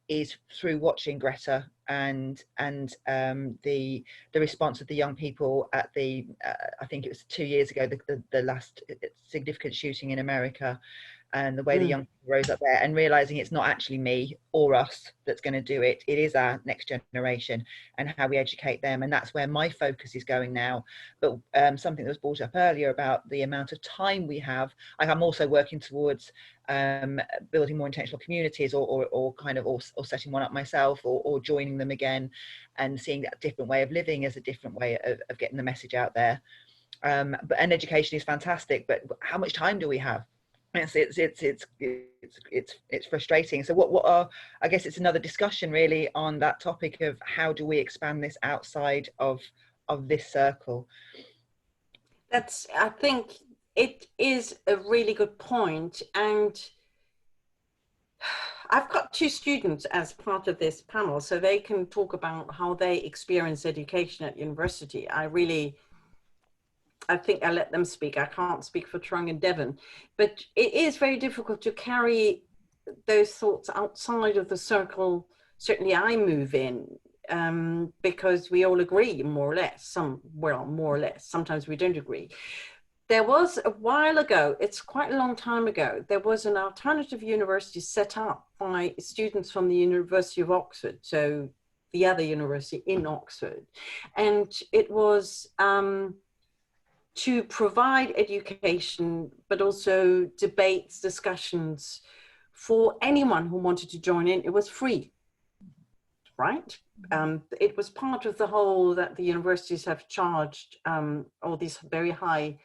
is through watching Greta and the response of the young people at the I think it was 2 years ago, the last significant shooting in America, and the way the young people rose up there and realizing it's not actually me or us that's going to do it. It is our next generation and how we educate them. And that's where my focus is going now. But something that was brought up earlier about the amount of time we have, I'm also working towards building more intentional communities or setting one up myself or joining them again and seeing that different way of living as a different way of getting the message out there. And education is fantastic, but how much time do we have? It's frustrating. So what are, I guess it's another discussion really on that topic of how do we expand this outside of this circle? I think it is a really good point, and I've got 2 students as part of this panel, so they can talk about how they experience education at university. I think I let them speak. I can't speak for Trung and Devon, but it is very difficult to carry those thoughts outside of the circle. Certainly I move in because we all agree more or less. More or less. Sometimes we don't agree. There was a while ago, it's quite a long time ago, there was an alternative university set up by students from the University of Oxford, so the other university in Oxford. And it was to provide education, but also debates, discussions for anyone who wanted to join in. It was free, right? It was part of the whole that the universities have charged all these very high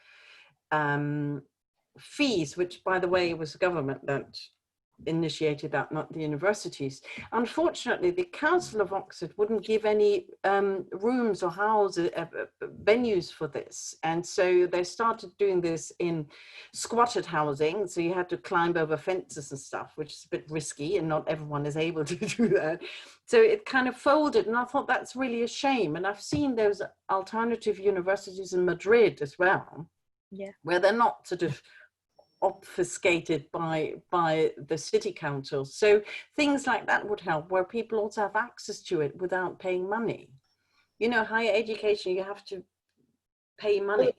fees, which, by the way, was the government that initiated that, not the universities. Unfortunately, the Council of Oxford wouldn't give any rooms or houses, venues for this. And so they started doing this in squatted housing. So you had to climb over fences and stuff, which is a bit risky, and not everyone is able to do that. So it kind of folded, and I thought that's really a shame. And I've seen those alternative universities in Madrid as well, where they're not sort of obfuscated by the city council. So things like that would help, where people also have access to it without paying money. You know, higher education, you have to pay money.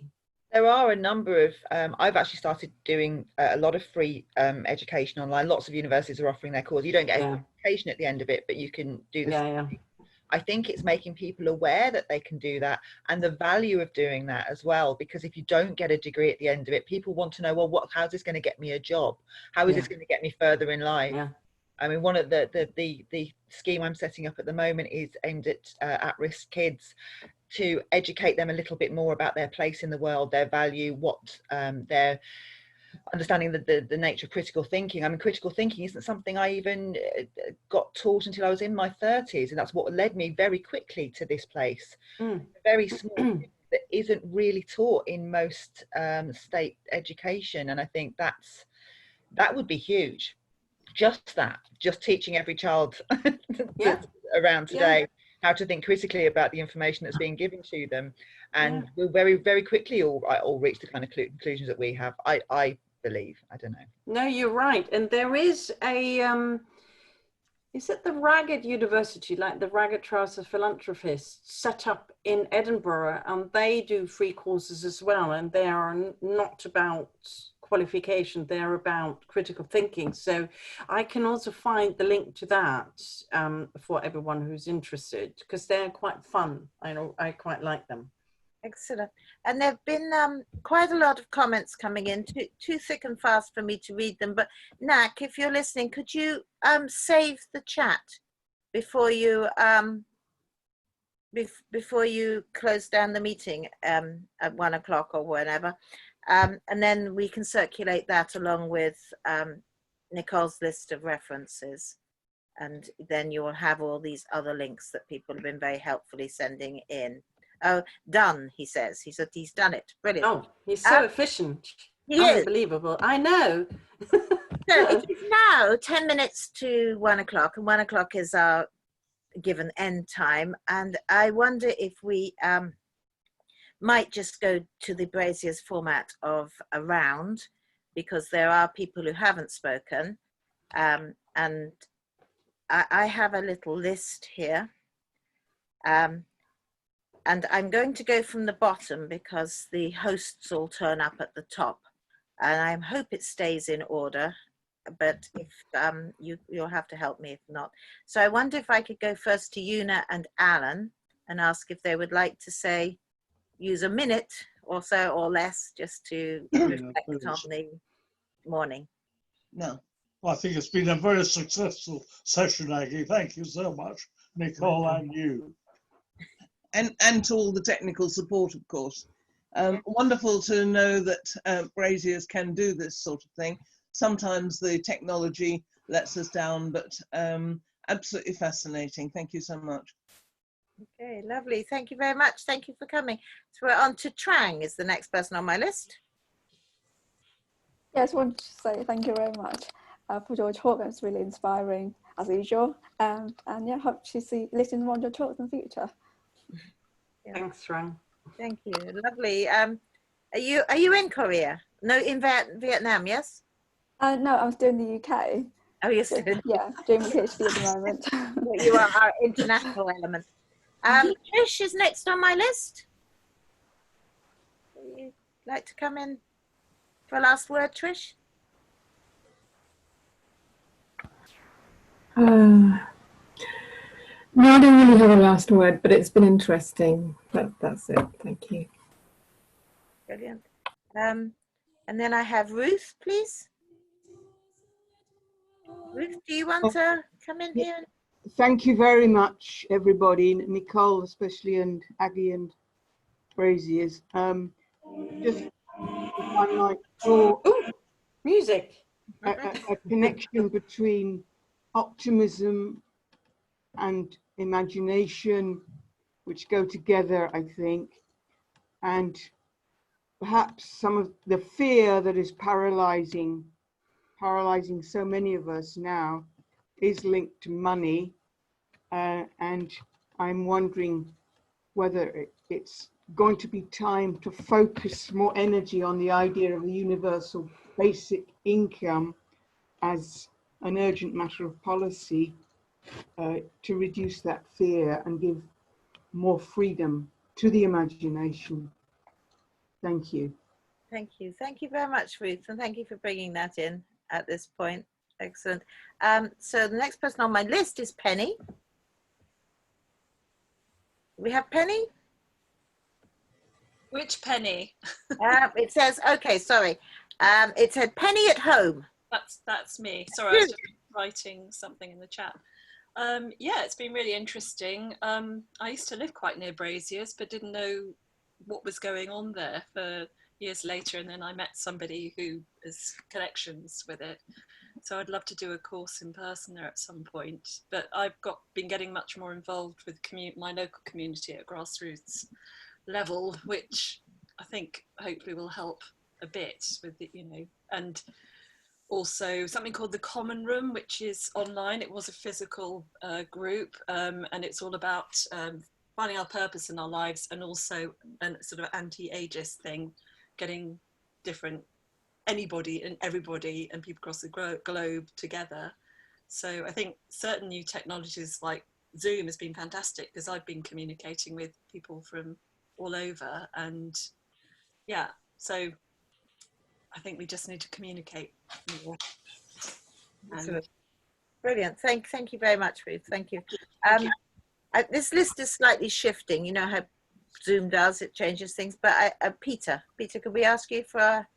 There are a number of, I've actually started doing a lot of free education online. Lots of universities are offering their course. You don't get education at the end of it, but you can do this. I think it's making people aware that they can do that and the value of doing that as well. Because if you don't get a degree at the end of it, people want to know, well, how's this going to get me a job? How is this going to get me further in life? Yeah. I mean, one of the scheme I'm setting up at the moment is aimed at-risk kids, to educate them a little bit more about their place in the world, their value, what their understanding the nature of critical thinking. I mean, critical thinking isn't something I even got taught until I was in my 30s, and that's what led me very quickly to this place. Very small that isn't really taught in most state education, and I think that would be huge. Just teaching every child that's around today how to think critically about the information that's being given to them, and we'll very, very quickly all reach the kind of conclusions that we have. I believe. I don't know. No, you're right. And there is a is it the Ragged University, like the Ragged Trouser Philanthropists, set up in Edinburgh, and they do free courses as well, and they are not about qualification, they're about critical thinking. So I can also find the link to that for everyone who's interested, because they're quite fun. I quite like them. Excellent. And there have been quite a lot of comments coming in, too thick and fast for me to read them. But Nak, if you're listening, could you save the chat before you before you close down the meeting at 1 o'clock or whenever, and then we can circulate that along with Nicole's list of references, and then you will have all these other links that people have been very helpfully sending in. Oh, done, he says. He said he's done it. Brilliant. Oh, he's so efficient. He is. Unbelievable. I know. So it is now 10 minutes to 1 o'clock, and 1 o'clock is our given end time. And I wonder if we might just go to the Brazier's format of a round, because there are people who haven't spoken. And I have a little list here. And I'm going to go from the bottom because the hosts all turn up at the top. And I hope it stays in order, but if you'll have to help me if not. So I wonder if I could go first to Una and Alan and ask if they would like to use a minute or so or less just to reflect on the morning. No. Well, I think it's been a very successful session, Aggie. Thank you so much, Nicole, and you. And to all the technical support, of course. Wonderful to know that braziers can do this sort of thing. Sometimes the technology lets us down, but absolutely fascinating. Thank you so much. Okay, lovely. Thank you very much. Thank you for coming. So we're on to Trang, is the next person on my list. Yes, I want to say thank you very much for your talk. It's really inspiring as usual. And yeah, hope to listen to more of your talks in the future. Yeah. Thanks, Trang. Thank you. Lovely. Are you in Korea? No, in Vietnam, yes? No, I'm still in the UK. Oh, you're still yeah, doing my PhD at the moment. You are our international element. Trish is next on my list. Would you like to come in for a last word, Trish? No, I don't really have a last word, but it's been interesting. That's it. Thank you. Brilliant. And then I have Ruth, please. Ruth, do you want to come in here? Thank you very much, everybody, Nicole especially, and Aggie and Braziers. Just if I might draw music. A connection between optimism and imagination, which go together, I think, and perhaps some of the fear that is paralyzing so many of us now is linked to money, and I'm wondering whether it's going to be time to focus more energy on the idea of a universal basic income as an urgent matter of policy, to reduce that fear and give more freedom to the imagination. Thank you. Thank you. Thank you very much, Ruth, and thank you for bringing that in at this point. Excellent. So the next person on my list is Penny. We have Penny? Which Penny? It says, okay, sorry. It said Penny at home. That's me. Sorry, I was just writing something in the chat. Yeah, it's been really interesting. I used to live quite near Braziers, but didn't know what was going on there for years later. And then I met somebody who has connections with it. So I'd love to do a course in person there at some point. But I've been getting much more involved with my local community at grassroots level, which I think hopefully will help a bit with the, and also something called the Common Room, which is online. It was a physical group, and it's all about finding our purpose in our lives, and also a sort of anti-ageist thing, getting anybody and everybody and people across the globe together. So I think certain new technologies like Zoom has been fantastic, because I've been communicating with people from all over, and yeah, so I think we just need to communicate more. Brilliant. Thank you very much, Ruth. Thank you. This list is slightly shifting. You know how Zoom does, it changes things. But Peter, could we ask you for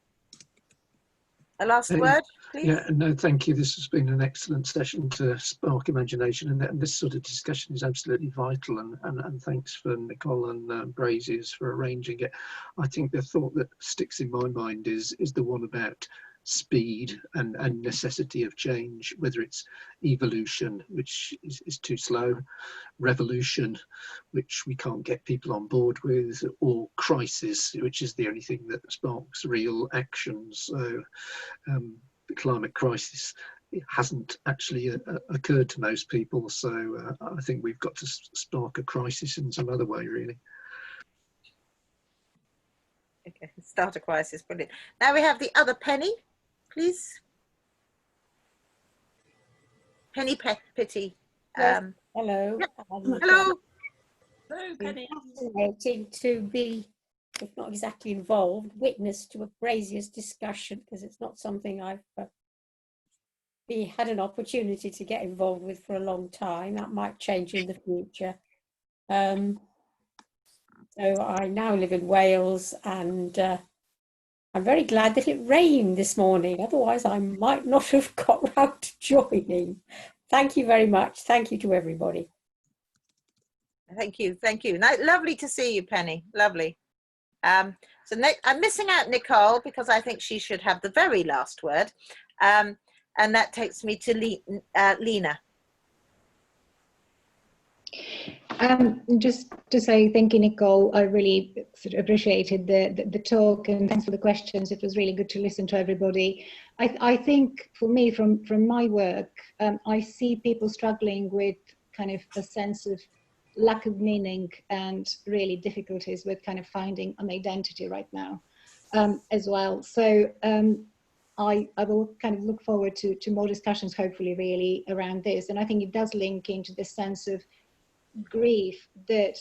a last word, please? Yeah, no, thank you. This has been an excellent session to spark imagination, and this sort of discussion is absolutely vital. And thanks for Nicole and Braziers for arranging it. I think the thought that sticks in my mind is the one about speed and necessity of change, whether it's evolution, which is too slow, revolution, which we can't get people on board with, or crisis, which is the only thing that sparks real action. So the climate crisis, it hasn't actually occurred to most people, so I think we've got to spark a crisis in some other way, really. Okay, start a crisis, brilliant. Now we have the other Penny, please. Penny Pitty. Hello. Hello. Hello, Penny. Fascinating to be, if not exactly involved, witness to a Braziers discussion, because it's not something I've had an opportunity to get involved with for a long time. That might change in the future. So I now live in Wales, and I'm very glad that it rained this morning. Otherwise, I might not have got round to joining. Thank you very much. Thank you to everybody. Thank you. Now, lovely to see you, Penny. Lovely. So I'm missing out Nicole, because I think she should have the very last word. And that takes me to Lena. Just to say thank you, Nicole. I really sort of appreciated the talk, and thanks for the questions. It was really good to listen to everybody. I think for me, from my work, I see people struggling with kind of a sense of lack of meaning and really difficulties with kind of finding an identity right now as well. So I will kind of look forward to more discussions, hopefully, really around this. And I think it does link into this sense of grief that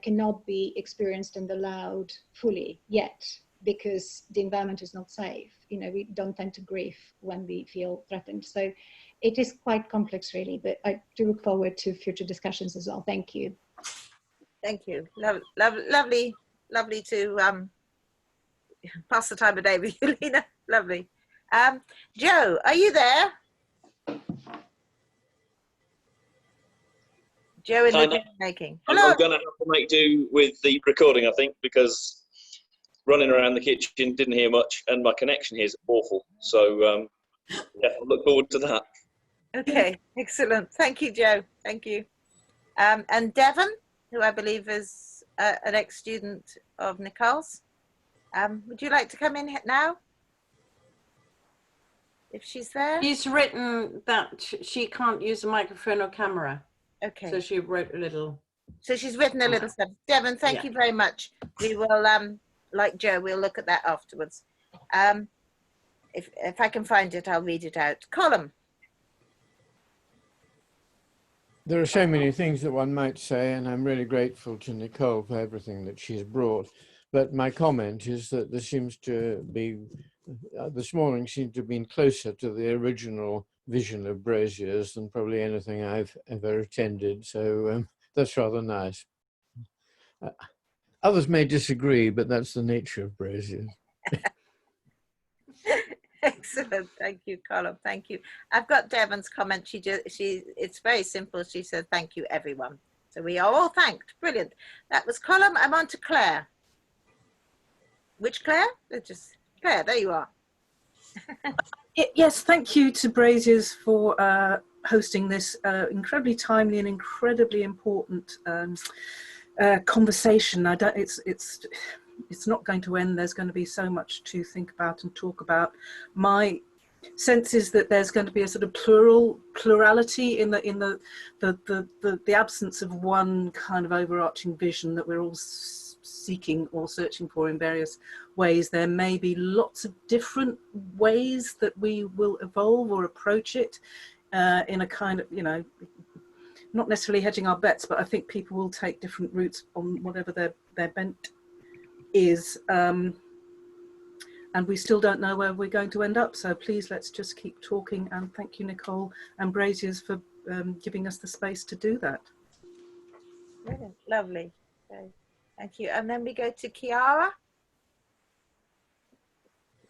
cannot be experienced and allowed fully yet, because the environment is not safe. We don't tend to grieve when we feel threatened. So it is quite complex, really, but I do look forward to future discussions as well. Thank you. Thank you. Lovely to pass the time of day with you, Lena. Lovely. Joe, are you there? Joe in the making. Hello. I'm going to have to make do with the recording, I think, because running around the kitchen, didn't hear much, and my connection here is awful. So, yeah, I look forward to that. Okay, excellent. Thank you, Joe. Thank you. And Devon, who I believe is an ex-student of Nicole's. Would you like to come in now? If she's there? She's written that she can't use a microphone or camera. Okay. So she wrote a little. So she's written a little stuff. Devon, thank you very much. We will, like Joe, we'll look at that afterwards. If I can find it, I'll read it out. Column. There are so many things that one might say, and I'm really grateful to Nicole for everything that she's brought. But my comment is that there seems to be, this morning seemed to have been closer to the original vision of Braziers than probably anything I've ever attended. So that's rather nice. Others may disagree, but that's the nature of braziers. Excellent. Thank you, Colin. Thank you. I've got Devon's comment. It's very simple. She said, thank you, everyone. So we are all thanked. Brilliant. That was Colin. I'm on to Claire. Which Claire? Claire, there you are. Yes, thank you to Braziers for hosting this incredibly timely and incredibly important conversation. It's not going to end. There's going to be so much to think about and talk about. My sense is that there's going to be a sort of plurality in the absence of one kind of overarching vision that we're all seeking or searching for in various ways. There may be lots of different ways that we will evolve or approach it in a kind of, not necessarily hedging our bets, but I think people will take different routes on whatever their bent is, and we still don't know where we're going to end up. So please, let's just keep talking, and thank you, Nicole and Braziers, for giving us the space to do that. Brilliant. Lovely. Okay. Thank you. And then we go to Chiara.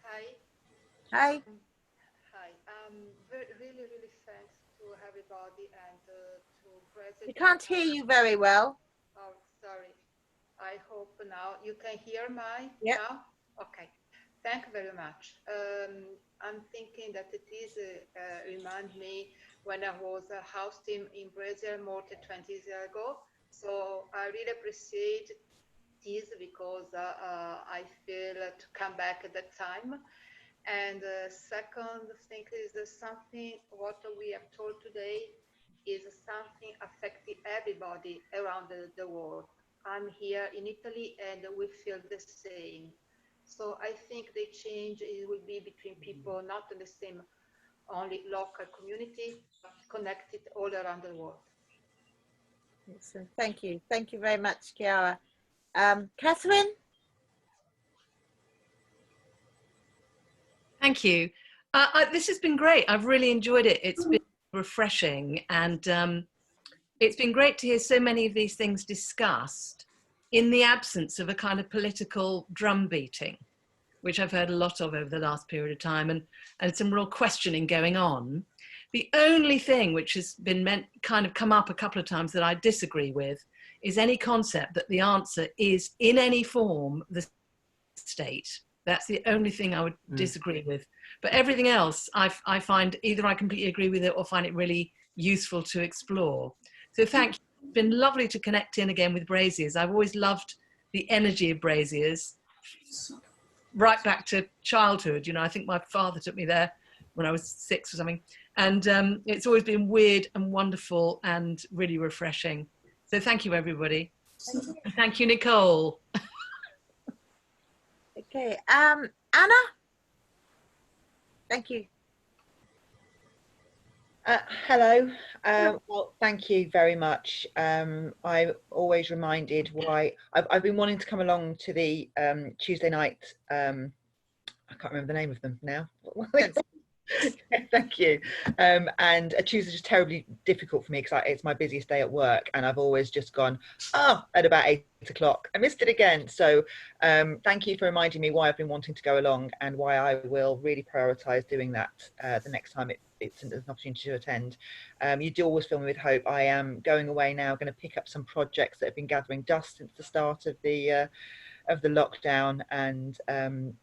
Hi. Hi. Hi. Really thanks to everybody and to President. We can't hear you very well. Oh, sorry. I hope now you can hear my now. Okay. Thank you very much. I'm thinking that it is remind me when I was a house team in Brazil more than 20 years ago. So I really appreciate this because I feel to come back at that time. And second thing is something what we have told today is something affecting everybody around the world. I'm here in Italy and we feel the same. So I think the change will be between people not in the same only local community, but connected all around the world. Excellent. Thank you. Thank you very much, Chiara. Catherine? Thank you. This has been great. I've really enjoyed it. It's been refreshing, and it's been great to hear so many of these things discussed in the absence of a kind of political drum beating, which I've heard a lot of over the last period of time, and some real questioning going on. The only thing which has been kind of come up a couple of times that I disagree with is any concept that the answer is in any form the state. That's the only thing I would disagree with. But everything else, I find either I completely agree with it or find it really useful to explore. So thank you. It's been lovely to connect in again with Braziers. I've always loved the energy of Braziers, right back to childhood. I think my father took me there when I was 6 or something. And it's always been weird and wonderful and really refreshing. So thank you, everybody. And thank you, Nicole. Okay, Anna? Thank you. Hello. Well, thank you very much. I'm always reminded why I've been wanting to come along to the Tuesday night. I can't remember the name of them now. Thank you. And a Tuesday is just terribly difficult for me because it's my busiest day at work, and I've always just gone, at about 8 o'clock. I missed it again. So thank you for reminding me why I've been wanting to go along and why I will really prioritise doing that the next time it's an opportunity to attend. You do always fill me with hope. I am going away now, going to pick up some projects that have been gathering dust since the start of the lockdown, and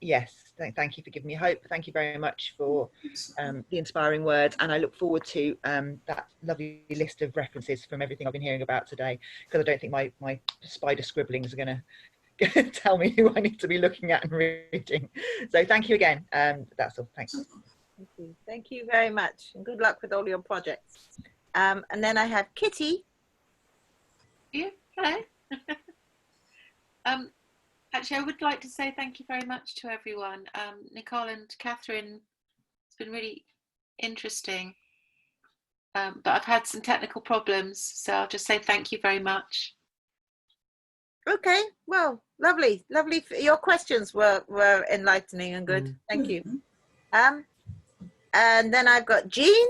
yes, thank you for giving me hope. Thank you very much for the inspiring words, and I look forward to that lovely list of references from everything I've been hearing about today, because I don't think my spider scribblings are going to tell me who I need to be looking at and reading. So thank you again. That's all. Thanks. Thank you. Thank you very much, and good luck with all your projects. And then I have Kitty. Yeah, hello. Actually, I would like to say thank you very much to everyone. Nicole and Catherine, it's been really interesting. But I've had some technical problems, so I'll just say thank you very much. Okay, well, lovely. Your questions were enlightening and good. Thank you. And then I've got Jean.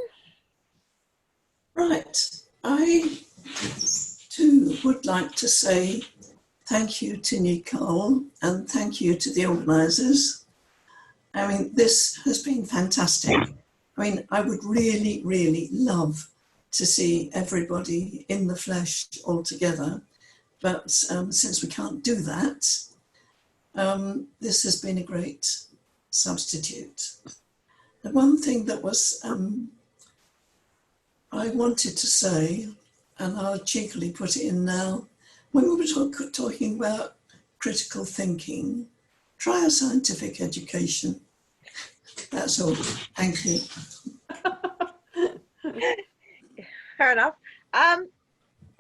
Right. I too would like to say thank you to Nicole, and thank you to the organisers. I mean, this has been fantastic. I mean, I would really, really love to see everybody in the flesh all together, but since we can't do that, this has been a great substitute. The one thing that was I wanted to say, and I'll cheekily put it in now, when we were talking about critical thinking, try a scientific education. That's all. Thank you. Fair enough.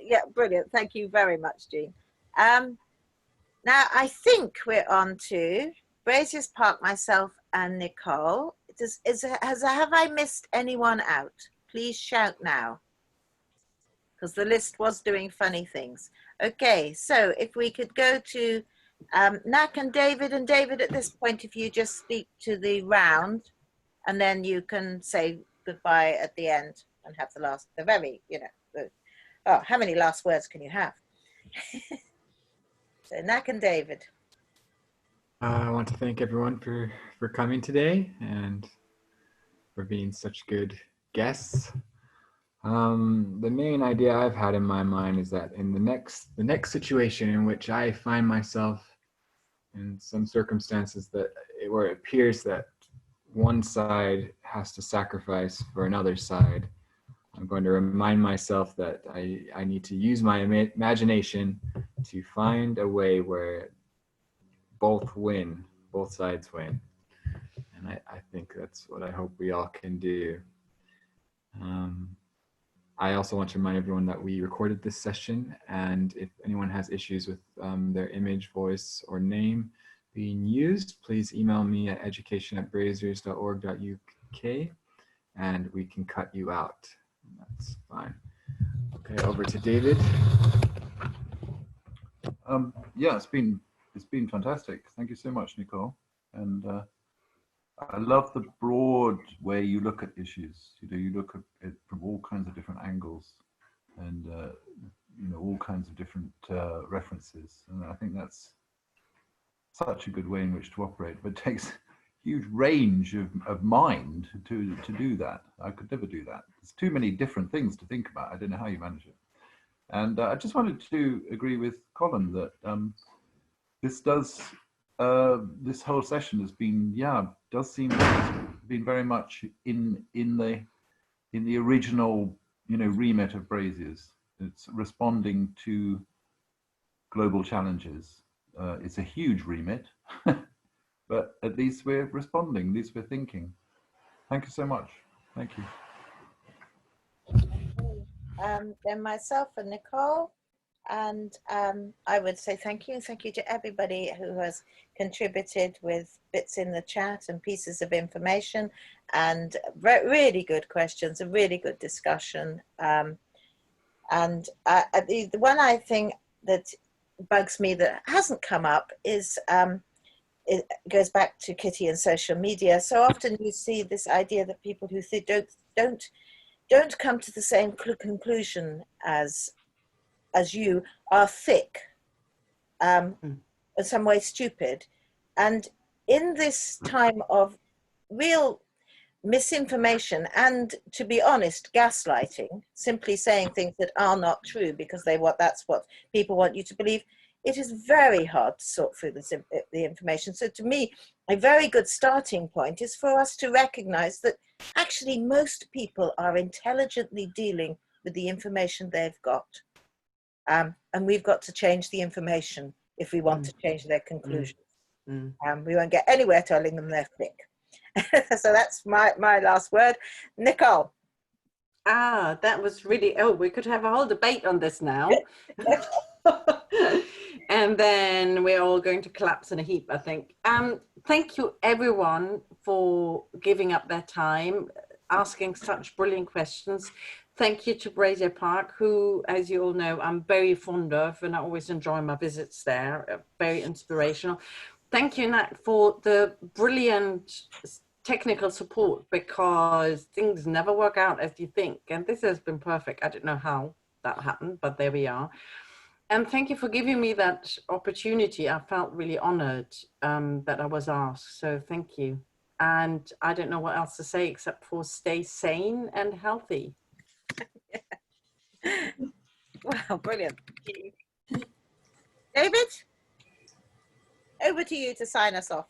Yeah, brilliant. Have you very much, Jean. Now I think we're on to Brazier's Park, myself, and Nicole. Have I missed anyone out? Please shout now, because the list was doing funny things. Okay, so if we could go to Nak and David, at this point, if you just speak to the round, and then you can say goodbye at the end and have oh, how many last words can you have? So Nak and David. I want to thank everyone for coming today and for being such good guests. The main idea I've had in my mind is that in the next situation in which I find myself in some circumstances where it appears that one side has to sacrifice for another side, I'm going to remind myself that I need to use my imagination to find a way where both sides win. And I think that's what I hope we all can do. I also want to remind everyone that we recorded this session, and if anyone has issues with their image, voice, or name being used, please email me at education@braziers.org.uk and we can cut you out. That's fine. Okay, over to David. Yeah, it's been fantastic. Thank you so much, Nicole. And I love the broad way you look at issues. You look at it from all kinds of different angles, and all kinds of different references. And I think that's such a good way in which to operate. But it takes huge range of mind to do that. I could never do that. There's too many different things to think about. I don't know how you manage it. And I just wanted to agree with Colin that this whole session has been, does seem like it's been very much in the original, remit of Braziers. It's responding to global challenges. It's a huge remit, but at least we're responding, at least we're thinking. Thank you so much. Thank you. Then myself and Nicole, and I would say thank you to everybody who has contributed with bits in the chat and pieces of information, and really good questions, a really good discussion. And the one I think that bugs me that hasn't come up is it goes back to Kitty and social media. So often you see this idea that people who don't come to the same conclusion as you are thick, in some way stupid. And in this time of real misinformation and, to be honest, gaslighting, simply saying things that are not true because that's what people want you to believe, it is very hard to sort through the information. So to me, a very good starting point is for us to recognize that actually most people are intelligently dealing with the information they've got. And we've got to change the information if we want to change their conclusions. We won't get anywhere telling them they're thick. So that's my last word. Nicole. That was really, we could have a whole debate on this now. And then we're all going to collapse in a heap, I think. Thank you everyone for giving up their time, asking such brilliant questions. Thank you to Brazier Park, who, as you all know, I'm very fond of, and I always enjoy my visits there. Very inspirational. Thank you, Nat, for the brilliant technical support, because things never work out as you think. And this has been perfect. I don't know how that happened, but there we are. And thank you for giving me that opportunity. I felt really honored that I was asked. So thank you. And I don't know what else to say except for stay sane and healthy. Wow, brilliant. David, over to you to sign us off.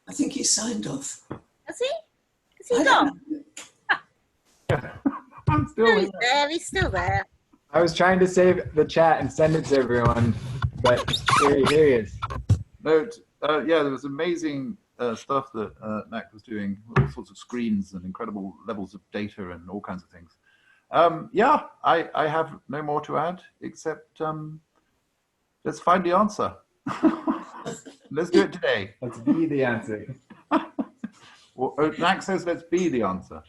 I think he signed off. Has he? Is he gone? I'm still No, he's there. He's still there. I was trying to save the chat and send it to everyone, but here he is. No, yeah, there was amazing stuff that NAC was doing, all sorts of screens and incredible levels of data and all kinds of things. Yeah, I have no more to add except let's find the answer. Let's do it today. Let's be the answer. Well, NAC says let's be the answer.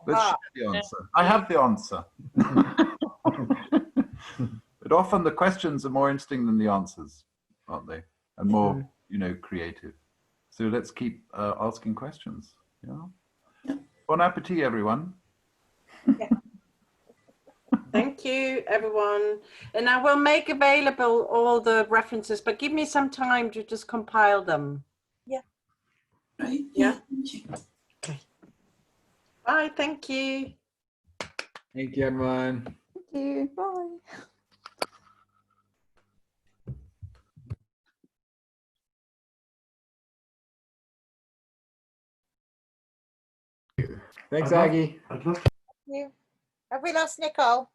Let's share the answer. I have the answer. But often the questions are more interesting than the answers, aren't they? And more, you know, creative. So let's keep asking questions. Yeah. Bon appetit, everyone. Thank you, everyone. And I will make available all the references, but give me some time to just compile them. Yeah. Right. Yeah. Okay. Bye. Thank you. Thank you, everyone. Thank you. Bye. Thanks, Aggie. Thank you. Have we lost Nicole?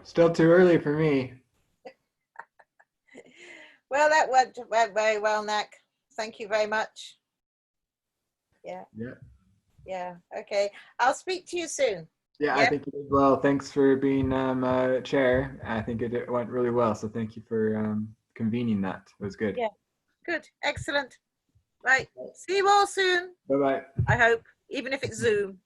Still too early for me. Well, that went very well, Nac. Thank you very much. Yeah. Yeah. Yeah. Okay. I'll speak to you soon. Yeah, I think you did well. Thanks for being chair. I think it went really well. So thank you for convening that. It was good. Yeah. Good. Excellent. Right. See you all soon. Bye-bye. I hope, even if it's Zoom.